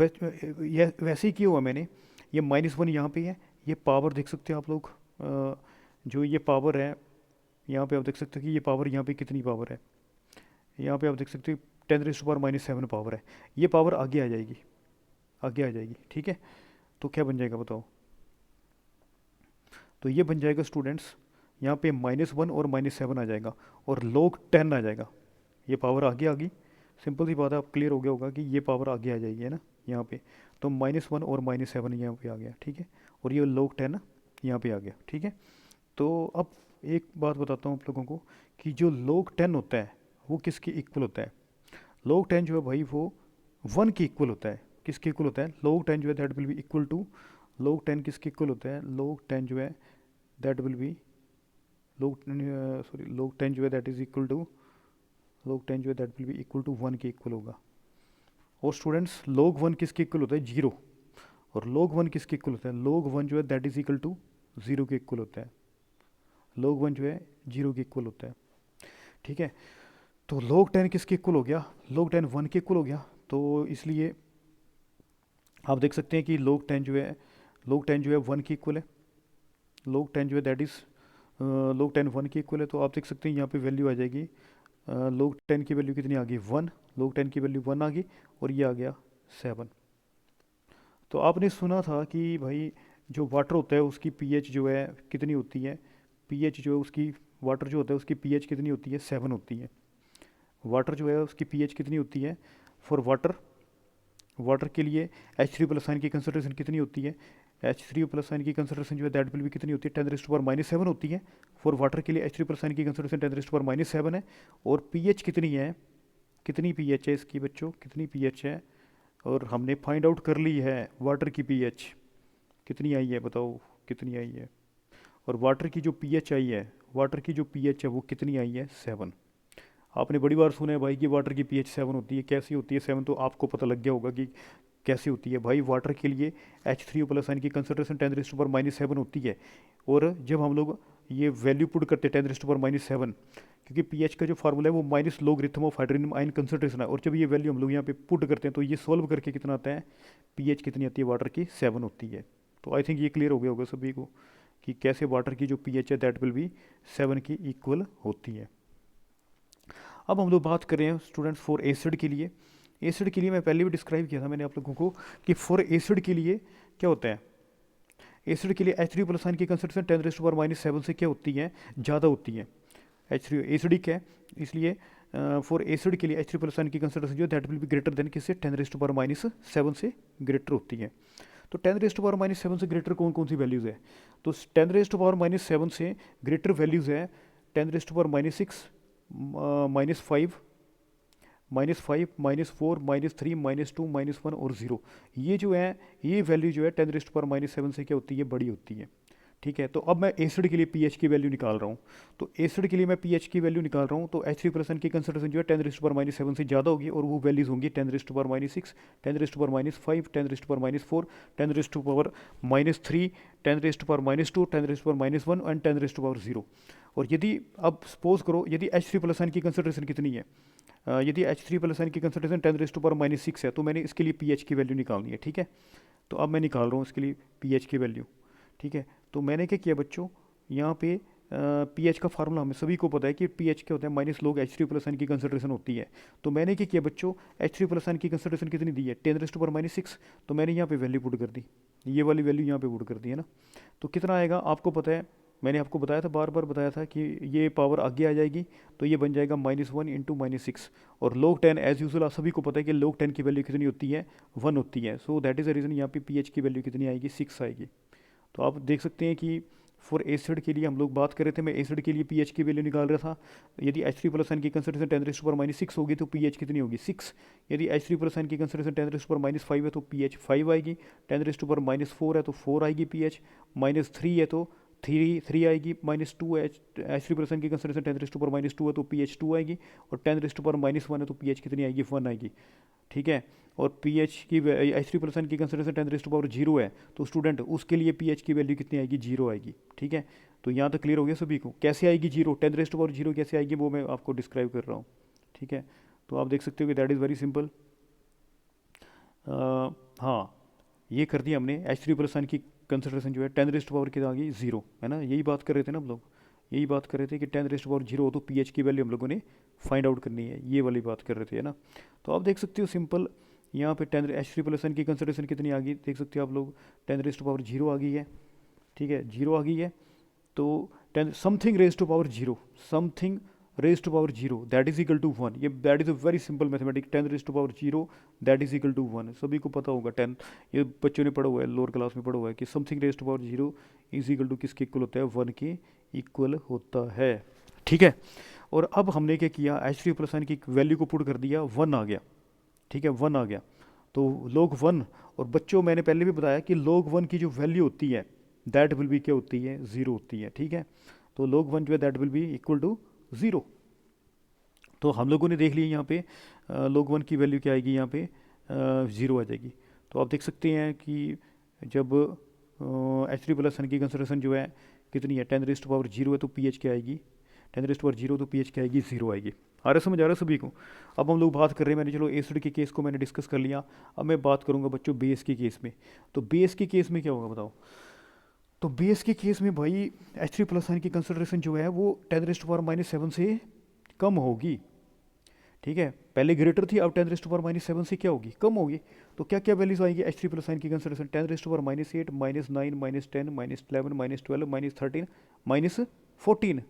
ये वैसे ही किया हुआ मैंने, ये -1 यहाँ पे है, ये पावर देख सकते हो आप लोग, जो ये पावर है यहाँ पे आप देख सकते हो कि ये पावर यहाँ पे कितनी पावर है, यहाँ पे आप देख सकते हो 10⁻⁷ पावर है, ये पावर आगे आ जाएगी, ठीक है। तो क्या बन जाएगा बताओ, तो ये बन जाएगा स्टूडेंट्स यहाँ पे -1 और -7 आ जाएगा और log 10 आ जाएगा। ये पावर आगे आ गई, सिंपल सी बात है, आप क्लियर हो गया होगा कि ये पावर आगे आ जाएगी है ना यहाँ पे। तो -1 और -7 यहाँ पे आ गया, ठीक है। और ये log 10 यहाँ पे आ गया, ठीक है। तो अब एक बात बताता हूँ आप लोगों को कि जो log 10 होता है वो किसके इक्वल होता है। log 10 जो है भाई वो 1 के इक्वल होता है। किसके इक्वल होता है, log 10 जो है that will be equal to, log 10 किसके इक्वल होता है, log 10 जो है that will be log sorry log 10 जो है that is equal to log 10 जो है that will be equal to 1 के इक्वल होगा। और स्टूडेंट्स log 1 किसके इक्वल होता है, जीरो। और log 1 किसके इक्वल होता है, log 1 जो है that is equal to zero के इक्वल होता है। log 1 जो है जीरो के इक्वल होता है, ठीक है। तो log 10 किसके इक्वल हो गया, log 10 1 के इक्वल हो गया। तो इसलिए आप देख सकते हैं कि log 10 जो है वन के इक्वल है। log 10 जो है दैट इज़ log 10 1 के इक्वल है। तो आप देख सकते हैं यहाँ पे वैल्यू आ जाएगी, log 10 की वैल्यू कितनी आ गई 1, log 10 की वैल्यू 1 आ गई और ये आ गया 7। तो आपने सुना था कि भाई जो वाटर होता है उसकी पीएच जो है कितनी होती है, पीएच जो है उसकी, वाटर जो होता है उसकी पीएच कितनी होती है, 7 होती है। वाटर जो है उसकी पीएच कितनी होती है, फॉर वाटर के लिए H3+ आयन की कंसंट्रेशन कितनी होती है, H3+ आयन की कंसंट्रेशन जो है दैट विल भी कितनी होती है, 10⁻⁻7 होती है। फॉर वाटर के लिए H3+ आयन की कंसंट्रेशन 10⁻⁻7 है। और पीएच कितनी है, कितनी पीएच है इसकी बच्चों, कितनी पीएच है, और हमने फाइंड आउट कर ली है वाटर की पीएच कितनी आई है, बताओ कितनी आई है। और वाटर की जो पीएच आई है, वाटर की जो पीएच है वो कितनी आई है, 7। आपने बड़ी बार सुना है भाई कि वाटर की पीएच 7 होती है, कैसी होती है 7, तो आपको पता लग गया होगा कि कैसी होती है। भाई वाटर के लिए H3+ आयन की कंसंट्रेशन 10⁻⁻7 होती है। और जब हम लोग ये वैल्यू पुट करते हैं 10⁻⁻7, क्योंकि पीएच का जो फार्मूला है वो minus logarithm of hydrogen ion concentration है, और जब ये वैल्यू हम लोग यहाँ पे पुट करते हैं तो ये सॉल्व करके कितना आता है, पीएच कितनी आती है वाटर की, 7 होती है। तो आई थिंक ये क्लियर हो गया होगा सभी को कि कैसे वाटर की जो पीएच है दैट विल बी 7 की इक्वल होती है। अब हम लोग बात कर रहे हैं स्टूडेंट्स फॉर एसिड के लिए। एसिड के लिए मैं पहले भी डिस्क्राइब किया था मैंने आप लोगों को कि फॉर एसिड के लिए क्या होता है, एसिड के लिए H3+ आयन की कंसंट्रेशन 10⁻⁻7 से क्या होती है, ज़्यादा होती है। H3 एसिडिक है, इसलिए फॉर एसिड के लिए H3+ आयन की कंसंट्रेशन जो that will be greater than किससे, 10⁻⁻7 से ग्रेटर होती है। तो 10⁻⁻7 से ग्रेटर कौन कौन सी वैल्यूज़ है, तो 10⁻⁻7 से ग्रेटर वैल्यूज़ है 10⁻⁻6, -5, -5, -4, -3, -2, -1 और 0। ये जो है, ये वैल्यू जो है 10⁻⁻7 से क्या होती है, बड़ी होती है, ठीक है। तो अब मैं एसिड के लिए पीएच की वैल्यू निकाल रहा हूँ। तो एसिड के लिए मैं पीएच की वैल्यू निकाल रहा हूँ, तो H3+ की कंसंट्रेशन जो है 10⁻⁻7 से ज़्यादा होगी, और वो वैल्यूज़ होंगी 10⁻⁻6, 10⁻⁻5, 10⁻⁻4, 10⁻⁻3, 10⁻⁻2, 10⁻⁻1 एंड 10⁻0। और यदि अब सपोज करो यदि H3+ की कंसंट्रेशन कितनी है, यदि H3+ की कंसंट्रेशन 10⁻⁻6 है, तो मैंने इसके लिए पीएच की वैल्यू निकालनी है, ठीक है। तो अब मैं निकाल रहा हूँ इसके लिए पीएच की वैल्यू, ठीक है। तो मैंने क्या किया बच्चों, यहाँ पे पीएच का फार्मूला हमें सभी को पता है कि पीएच क्या होता है, माइनस log H3+ आयन की कंसंट्रेशन होती है। तो मैंने क्या किया बच्चों, H3+ आयन की कंसंट्रेशन कितनी दी है, 10⁻⁻6, तो मैंने यहाँ पे वैल्यू पुट कर दी, ये वाली वैल्यू यहाँ पे पुट कर दी है ना। तो कितना आएगा आपको पता है, मैंने आपको बताया था, बार बार बताया था कि ये पावर आगे आ जाएगी, तो ये बन जाएगा -1 इंटू -6। और log 10 एज यूजल आप सभी को पता है कि log 10 की वैल्यू कितनी होती है, 1 होती है। So that is the reason यहाँ पे पीएच की वैल्यू कितनी आएगी, 6 आएगी। तो आप देख सकते हैं कि फॉर एसिड के लिए हम लोग बात कर रहे थे, मैं एसिड के लिए पीएच की वैल्यू निकाल रहा था। यदि H3+ आयन की कंसंट्रेशन 10⁻⁻6 होगी तो पीएच कितनी होगी, 6। यदि H3+ आयन की कंसंट्रेशन 10⁻⁻5 है तो पीएच 5 आएगी, 10⁻⁻4 है तो 4 आएगी पीएच, -3 है तो 3 आएगी, -2 H3+ आयन की कंसंट्रेशन 10⁻2 है तो पीएच 2 आएगी, और 10⁻1 है तो पीएच कितनी आएगी, 1 आएगी, ठीक है। और पीएच की H3+ आयन की कंसंट्रेशन 10⁻0 है, तो स्टूडेंट उसके लिए पीएच की वैल्यू कितनी आएगी, 0 आएगी, ठीक है। तो यहाँ तक क्लियर हो गया सभी को, कैसे आएगी 0, 10⁻0 कैसे आएगी वो मैं आपको डिस्क्राइब कर रहा हूँ, ठीक है। तो आप देख सकते हो कि दैट इज़ वेरी सिंपल। हाँ, ये कर दिया हमने, H3+ आयन की कंसंट्रेशन जो है 10⁻⁻ की आ गई 0, है ना, यही बात कर रहे थे ना हम लोग, यही बात कर रहे थे कि 10⁻0 हो तो पीएच की वैल्यू हम लोगों ने फाइंड आउट करनी है, ये वाली बात कर रहे थे, है ना। तो आप देख सकते हो सिंपल, यहाँ पे H3+ आयन की कंसंट्रेशन कितनी आ गई, देख सकते हो आप लोग, 10⁻0 आ गई है, ठीक है, 0 आ गई है। तो 10 something raise to power 0, something raise to power 0 that is equal to 1, ये that is a very simple mathematic, 10 raise to power 0 that is equal to 1, सभी को पता होगा, 10 ये बच्चों ने पढ़ा हुआ है, लोअर क्लास में पढ़ा हुआ है कि something raise to power 0 is equal to किसके इक्वल होता है, 1 के इक्वल होता है, ठीक है। और अब हमने क्या किया, H3+ आयन की वैल्यू को पुट कर दिया, 1 आ गया, ठीक है, 1 आ गया। तो log 1, और बच्चों मैंने पहले भी बताया कि log 1 की जो वैल्यू होती है दैट विल बी क्या होती है, 0 होती है, ठीक है। तो log 1 जो है that will be equal to 0। तो हम लोगों ने देख लिया यहाँ पे log 1 की वैल्यू क्या आएगी, यहाँ पे 0 आ जाएगी। तो आप देख सकते हैं कि जब H3 प्लस सन की कंसंट्रेशन जो है कितनी है, 10⁻0 है, तो pH क्या आएगी, 10⁻0, तो pH क्या आएगी, 0 आएगी। आ रहा समझ आ रहा है सभी को। अब हम लोग बात कर रहे हैं, मैंने चलो एसिड के केस को मैंने डिस्कस कर लिया, अब मैं बात करूंगा बच्चों बेस के केस में। तो बेस के केस में क्या होगा बताओ। तो बेस के केस में भाई H3 प्लस आयन की कंसंट्रेशन जो है वो 10⁻⁷ से कम होगी, ठीक है। पहले ग्रेटर थी, अब 10⁻⁷ से क्या होगी, कम होगी। तो क्या क्या वैल्यूज आएगी H3 प्लस आयन की कंसंट्रेशन, 10⁻⁸, -9, -10, -11, -12, -13, -14।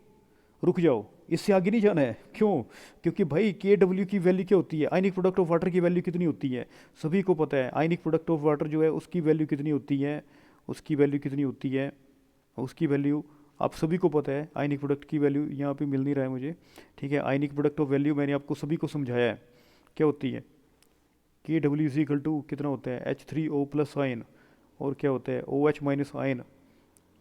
रुक जाओ, इससे आगे नहीं जाना है। क्यों? क्योंकि भाई KW की वैल्यू क्या होती है, आयनिक प्रोडक्ट ऑफ वाटर की वैल्यू कितनी होती है, सभी को पता है। आयनिक प्रोडक्ट ऑफ वाटर जो है उसकी वैल्यू कितनी होती है, उसकी वैल्यू कितनी होती है, उसकी वैल्यू आप सभी को पता है। आयनिक प्रोडक्ट की वैल्यू यहाँ पे मिल नहीं रहा है मुझे, ठीक है। आयनिक प्रोडक्ट ऑफ वैल्यू मैंने आपको सभी को समझाया है क्या होती है। KW इज इक्वल टू कितना होता है, H3O प्लस आयन, और क्या होता है OH माइनस आयन,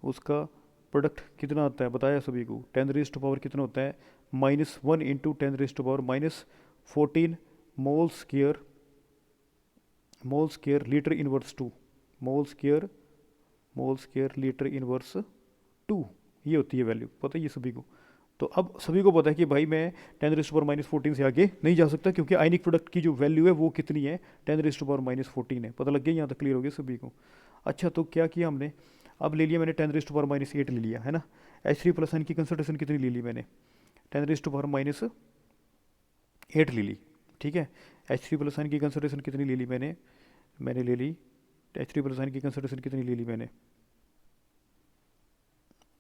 उसका प्रोडक्ट कितना आता है बताया सभी को, 10⁻⁴ कितना होता है, -1 इंटू 10⁻⁻14 मोल स्केयर लीटर इनवर्स 2, मोल स्केयर लीटर इनवर्स 2, ये होती है वैल्यू, पता है ये सभी को। तो अब सभी को पता है कि भाई मैं 10⁻⁻14 से आगे नहीं जा सकता, क्योंकि आयनिक प्रोडक्ट की जो वैल्यू है वो कितनी है, 10⁻⁻14 है। पता लग गया, यहाँ तक क्लियर हो गया सभी को। अच्छा, तो क्या किया हमने, अब ले लिया मैंने 10⁻⁸ ले लिया है ना। H3 प्लस आयन की कंसंट्रेशन कितनी ले ली मैंने, 10⁻⁸ ले ली, ठीक है। H3 प्लस आयन की कंसंट्रेशन कितनी ले ली मैंने ले ली H3 प्लस आयन की कंसंट्रेशन कितनी ले ली मैंने,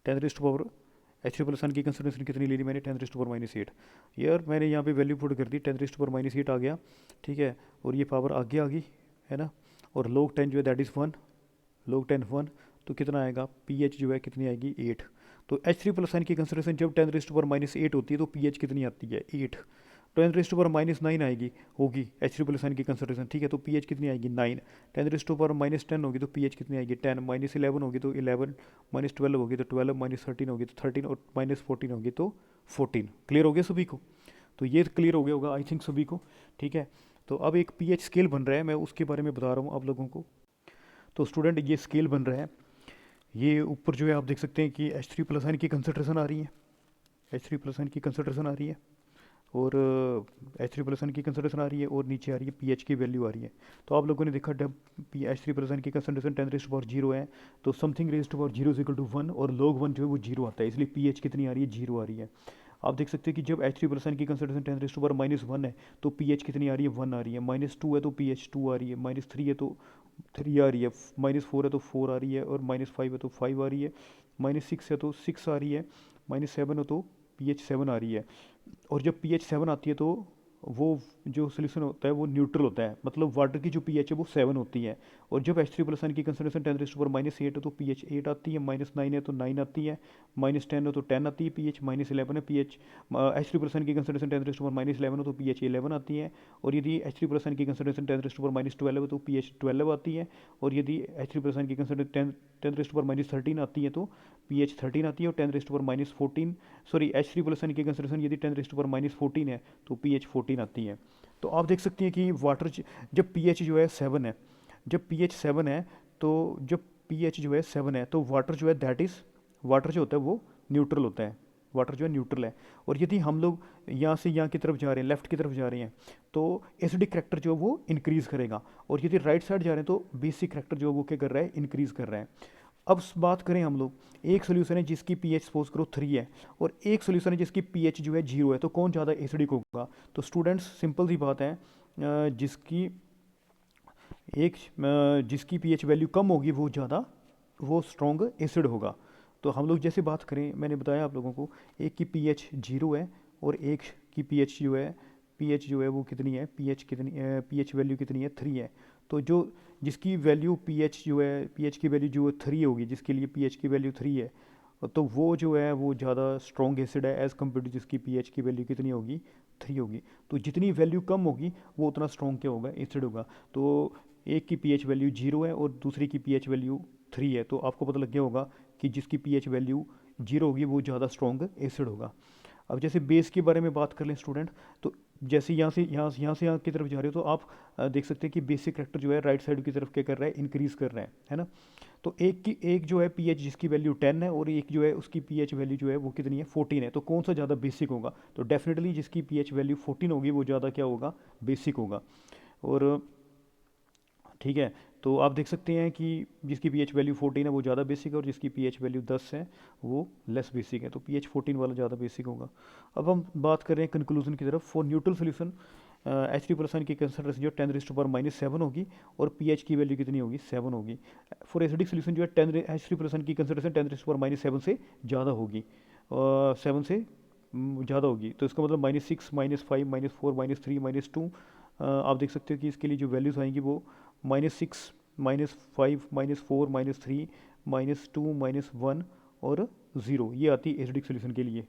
10⁻, H3 प्लस आयन की कंसंट्रेशन कितनी ले ली मैंने, 10⁻⁸। यार मैंने यहाँ पे वैल्यू पुट कर दी, 10⁻⁸ आ गया, ठीक है। और ये पावर आगे आ गई है ना, और log 10 जो है दैट इज़ 1, log 10 1, तो कितना आएगा, pH जो है कितनी आएगी, 8। तो H3 प्लस आयन की कंसंट्रेशन जब 10⁻⁸ होती है तो pH कितनी आती है, 8। 10⁻⁹ आएगी होगी H3 प्लस आयन की कंसंट्रेशन, ठीक है। तो pH कितनी आएगी, 9। 10⁻⁻10 होगी तो pH कितनी आएगी, 10। -11 होगी तो 11, -12 होगी तो 12, -13 होगी तो 13, और -14 होगी तो 14। क्लियर हो गया सभी को। तो ये क्लियर हो गया होगा आई थिंक सभी को, ठीक है। तो अब एक pH स्केल बन रहा है, मैं उसके बारे में बता रहा हूँ आप लोगों को। तो स्टूडेंट ये स्केल बन रहा है, ये ऊपर जो है आप देख सकते हैं कि H3 प्लस आयन की कंसंट्रेशन आ रही है, H3 प्लस आयन की कंसंट्रेशन आ रही है, और H3 प्लस आयन की कंसंट्रेशन आ रही है, और नीचे आ रही है pH की वैल्यू आ रही है। तो आप लोगों ने देखा जब H3 प्लस आयन की कंसंट्रेशन 10⁻0 है तो something raise to power 0 is equal to 1, और log 1 जो है वो 0 आता है, इसलिए pH कितनी आ रही है, 0 आ रही है। आप देख सकते हैं कि जब H3 प्लस आयन की कंसंट्रेशन 10⁻⁻1 है तो pH कितनी आ रही है, 1 आ रही है। -2 है तो pH 2 आ रही है, -3 है तो 3 आ रही है, -4 है तो 4 आ रही है, और -5 है तो 5 आ रही है, -6 है तो 6 आ रही है, -7 है तो pH 7 आ रही है। और जब pH 7 आती है तो वो जो सोल्यूशन होता है वो न्यूट्रल होता है, मतलब वाटर की जो pH है वो 7 होती है। और जब H3 प्लस आयन की कंसंट्रेशन 10⁻⁸ है तो pH 8 आती है, -9 है तो 9 आती है, -10 है तो 10 आती है pH, -11 है pH, H3 प्लस आयन की कंसंट्रेशन 10⁻11 हो तो pH 11 आती है, और यदि H3 प्लस आयन की कंसंट्रेशन 10⁻12 है तो pH 12 आती है, और यदि H3 प्लस आयन की कंसंट्रेशन 10⁻13 आती है तो pH 13 आती है, और 10⁻14 सॉरी H3 प्लस आयन की कंसंट्रेशन यदि 10⁻14 है तो pH 14 आती है। तो आप देख सकते हैं कि वाटर जब pH जो है 7 है, जब pH 7 है, तो जब pH जो है 7 है तो वाटर जो है दैट इज़, वाटर जो होता है वो न्यूट्रल होता है, वाटर जो है न्यूट्रल है। और यदि हम लोग यहाँ से यहाँ की तरफ जा रहे हैं, लेफ्ट की तरफ जा रहे हैं, तो एसिडिक करैक्टर जो है वो इंक्रीज़ करेगा, और यदि राइट साइड जा रहे हैं तो बेसिक करैक्टर जो है वो क्या कर रहा है, इंक्रीज़ कर रहा है। अब बात करें हम लोग, एक सोल्यूशन है जिसकी pH सपोज करो 3 है, और एक सोल्यूशन है जिसकी pH जो है 0 है, तो कौन ज़्यादा एसिडिक होगा। तो स्टूडेंट्स सिंपल सी बात है, जिसकी जिसकी pH वैल्यू कम होगी वो ज़्यादा, वो स्ट्रॉन्ग एसिड होगा। तो हम लोग जैसे बात करें, मैंने बताया आप लोगों को, एक की pH 0 है और एक की pH जो है वो कितनी है, pH वैल्यू कितनी है, 3 है। तो जो जिसकी वैल्यू pH जो है, pH की वैल्यू जो 3 होगी, जिसके लिए pH की वैल्यू 3 है, तो वो जो है वो ज़्यादा स्ट्रॉन्ग एसिड है एज़ कम्पेयर टू जिसकी pH की वैल्यू कितनी होगी, 3 होगी। तो जितनी वैल्यू कम होगी वो उतना स्ट्रॉन्ग क्या होगा, एसिड होगा। तो एक की pH वैल्यू 0 है और दूसरी की pH वैल्यू 3 है, तो आपको पता लग गया होगा कि जिसकी pH वैल्यू जीरो होगी वो ज़्यादा स्ट्रॉन्ग एसिड होगा। अब जैसे बेस के बारे में बात कर लें स्टूडेंट, तो जैसे यहाँ की तरफ जा रहे हो तो आप देख सकते हैं कि बेसिक करेक्टर जो है राइट साइड की तरफ क्या कर रहा है, इंक्रीज़ कर रहा है ना। तो एक जो है पीएच जिसकी वैल्यू 10 है और एक जो है उसकी पीएच वैल्यू जो है वो कितनी है, 14 है। तो कौन सा ज़्यादा बेसिक होगा, तो डेफिनेटली जिसकी पीएच वैल्यू 14 होगी वो ज़्यादा क्या होगा, बेसिक होगा। और ठीक है, तो आप देख सकते हैं कि जिसकी पीएच वैल्यू 14 है वो ज़्यादा बेसिक है और जिसकी पीएच वैल्यू 10 है वो लेस बेसिक है। तो पीएच 14 वाला ज़्यादा बेसिक होगा। अब हम बात कर रहे हैं कंक्लूजन की तरफ। फॉर न्यूट्रल सोल्यूशन H3+ की कंसनट्रेशन जो 10⁻⁷ होगी और पीएच की वैल्यू कितनी होगी, 7 होगी। फॉर एसिडिक सोल्यूशन जो है H3+ की कंसनट्रेशन 10⁻⁷ से ज़्यादा होगी, 7 से ज़्यादा होगी। तो इसका मतलब -6, -5, -4, -3, -2। आप देख सकते हो कि इसके लिए जो वैल्यूज़ आएंगी वो -6, -5, -4, -3, -2, -1 और 0, ये आती है एसिडिक सोल्यूशन के लिए,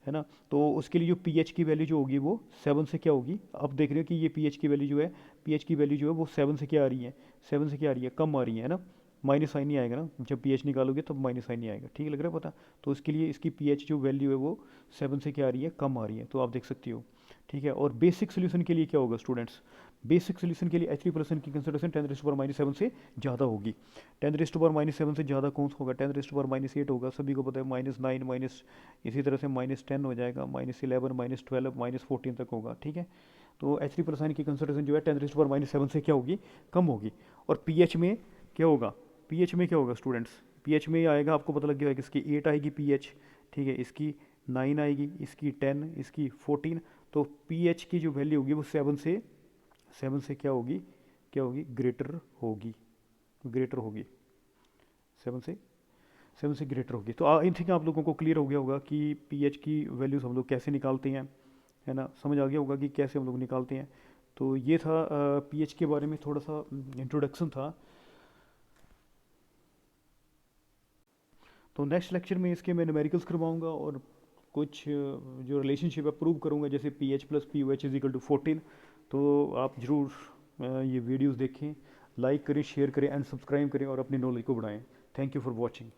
है ना। तो उसके लिए जो पीएच की वैल्यू जो होगी वो 7 से क्या होगी, अब देख रहे हो कि ये पीएच की वैल्यू जो है, पीएच की वैल्यू जो है वो 7 से क्या आ रही है, 7 से क्या आ रही है, कम आ रही है ना। माइनस साइन नहीं आएगा ना, जब पीएच निकालोगे तब माइनस साइन नहीं आएगा, ठीक लग रहा है पता। तो इसके लिए इसकी पीएच जो वैल्यू है वो 7 से क्या आ रही है, कम आ रही है, तो आप देख सकते हो, ठीक है। और बेसिक सोल्यूशन के लिए क्या होगा स्टूडेंट्स, बेसिक सोल्यूशन के लिए H3+ की कंसंट्रेशन 10⁻⁷ से ज़्यादा होगी। 10⁻⁷ से ज़्यादा कौन सा होगा, 10⁻⁸ होगा, सभी को पता है, -9 माइनस, इसी तरह से -10 हो जाएगा, -11, -12, -14 तक होगा, ठीक है। तो H3+ की कंसंट्रेशन जो है 10⁻⁷ से क्या होगी, कम होगी। और पीएच में क्या होगा, पीएच में क्या होगा स्टूडेंट्स, पीएच में आएगा, आपको पता लग जाएगा, इसकी 8 आएगी पीएच, ठीक है, इसकी 9 आएगी, इसकी 10, इसकी 14। तो पीएच की जो वैल्यू होगी वो 7 से क्या होगी, ग्रेटर होगी, ग्रेटर होगी, 7 से 7 से ग्रेटर होगी। तो आई थिंक आप लोगों को क्लियर हो गया होगा कि पीएच की वैल्यूज़ हम लोग कैसे निकालते हैं, है ना, समझ आ गया होगा कि कैसे हम लोग निकालते हैं। तो ये था पीएच के बारे में थोड़ा सा इंट्रोडक्शन था। तो नेक्स्ट लेक्चर में इसके मैं न्यूमेरिकल्स करवाऊंगा और कुछ जो रिलेशनशिप है प्रूव करूंगा, जैसे PH+POH = 14। तो आप ज़रूर ये वीडियोस देखें, लाइक करें, शेयर करें एंड सब्सक्राइब करें और अपनी नॉलेज को बढ़ाएं। Thank you for watching.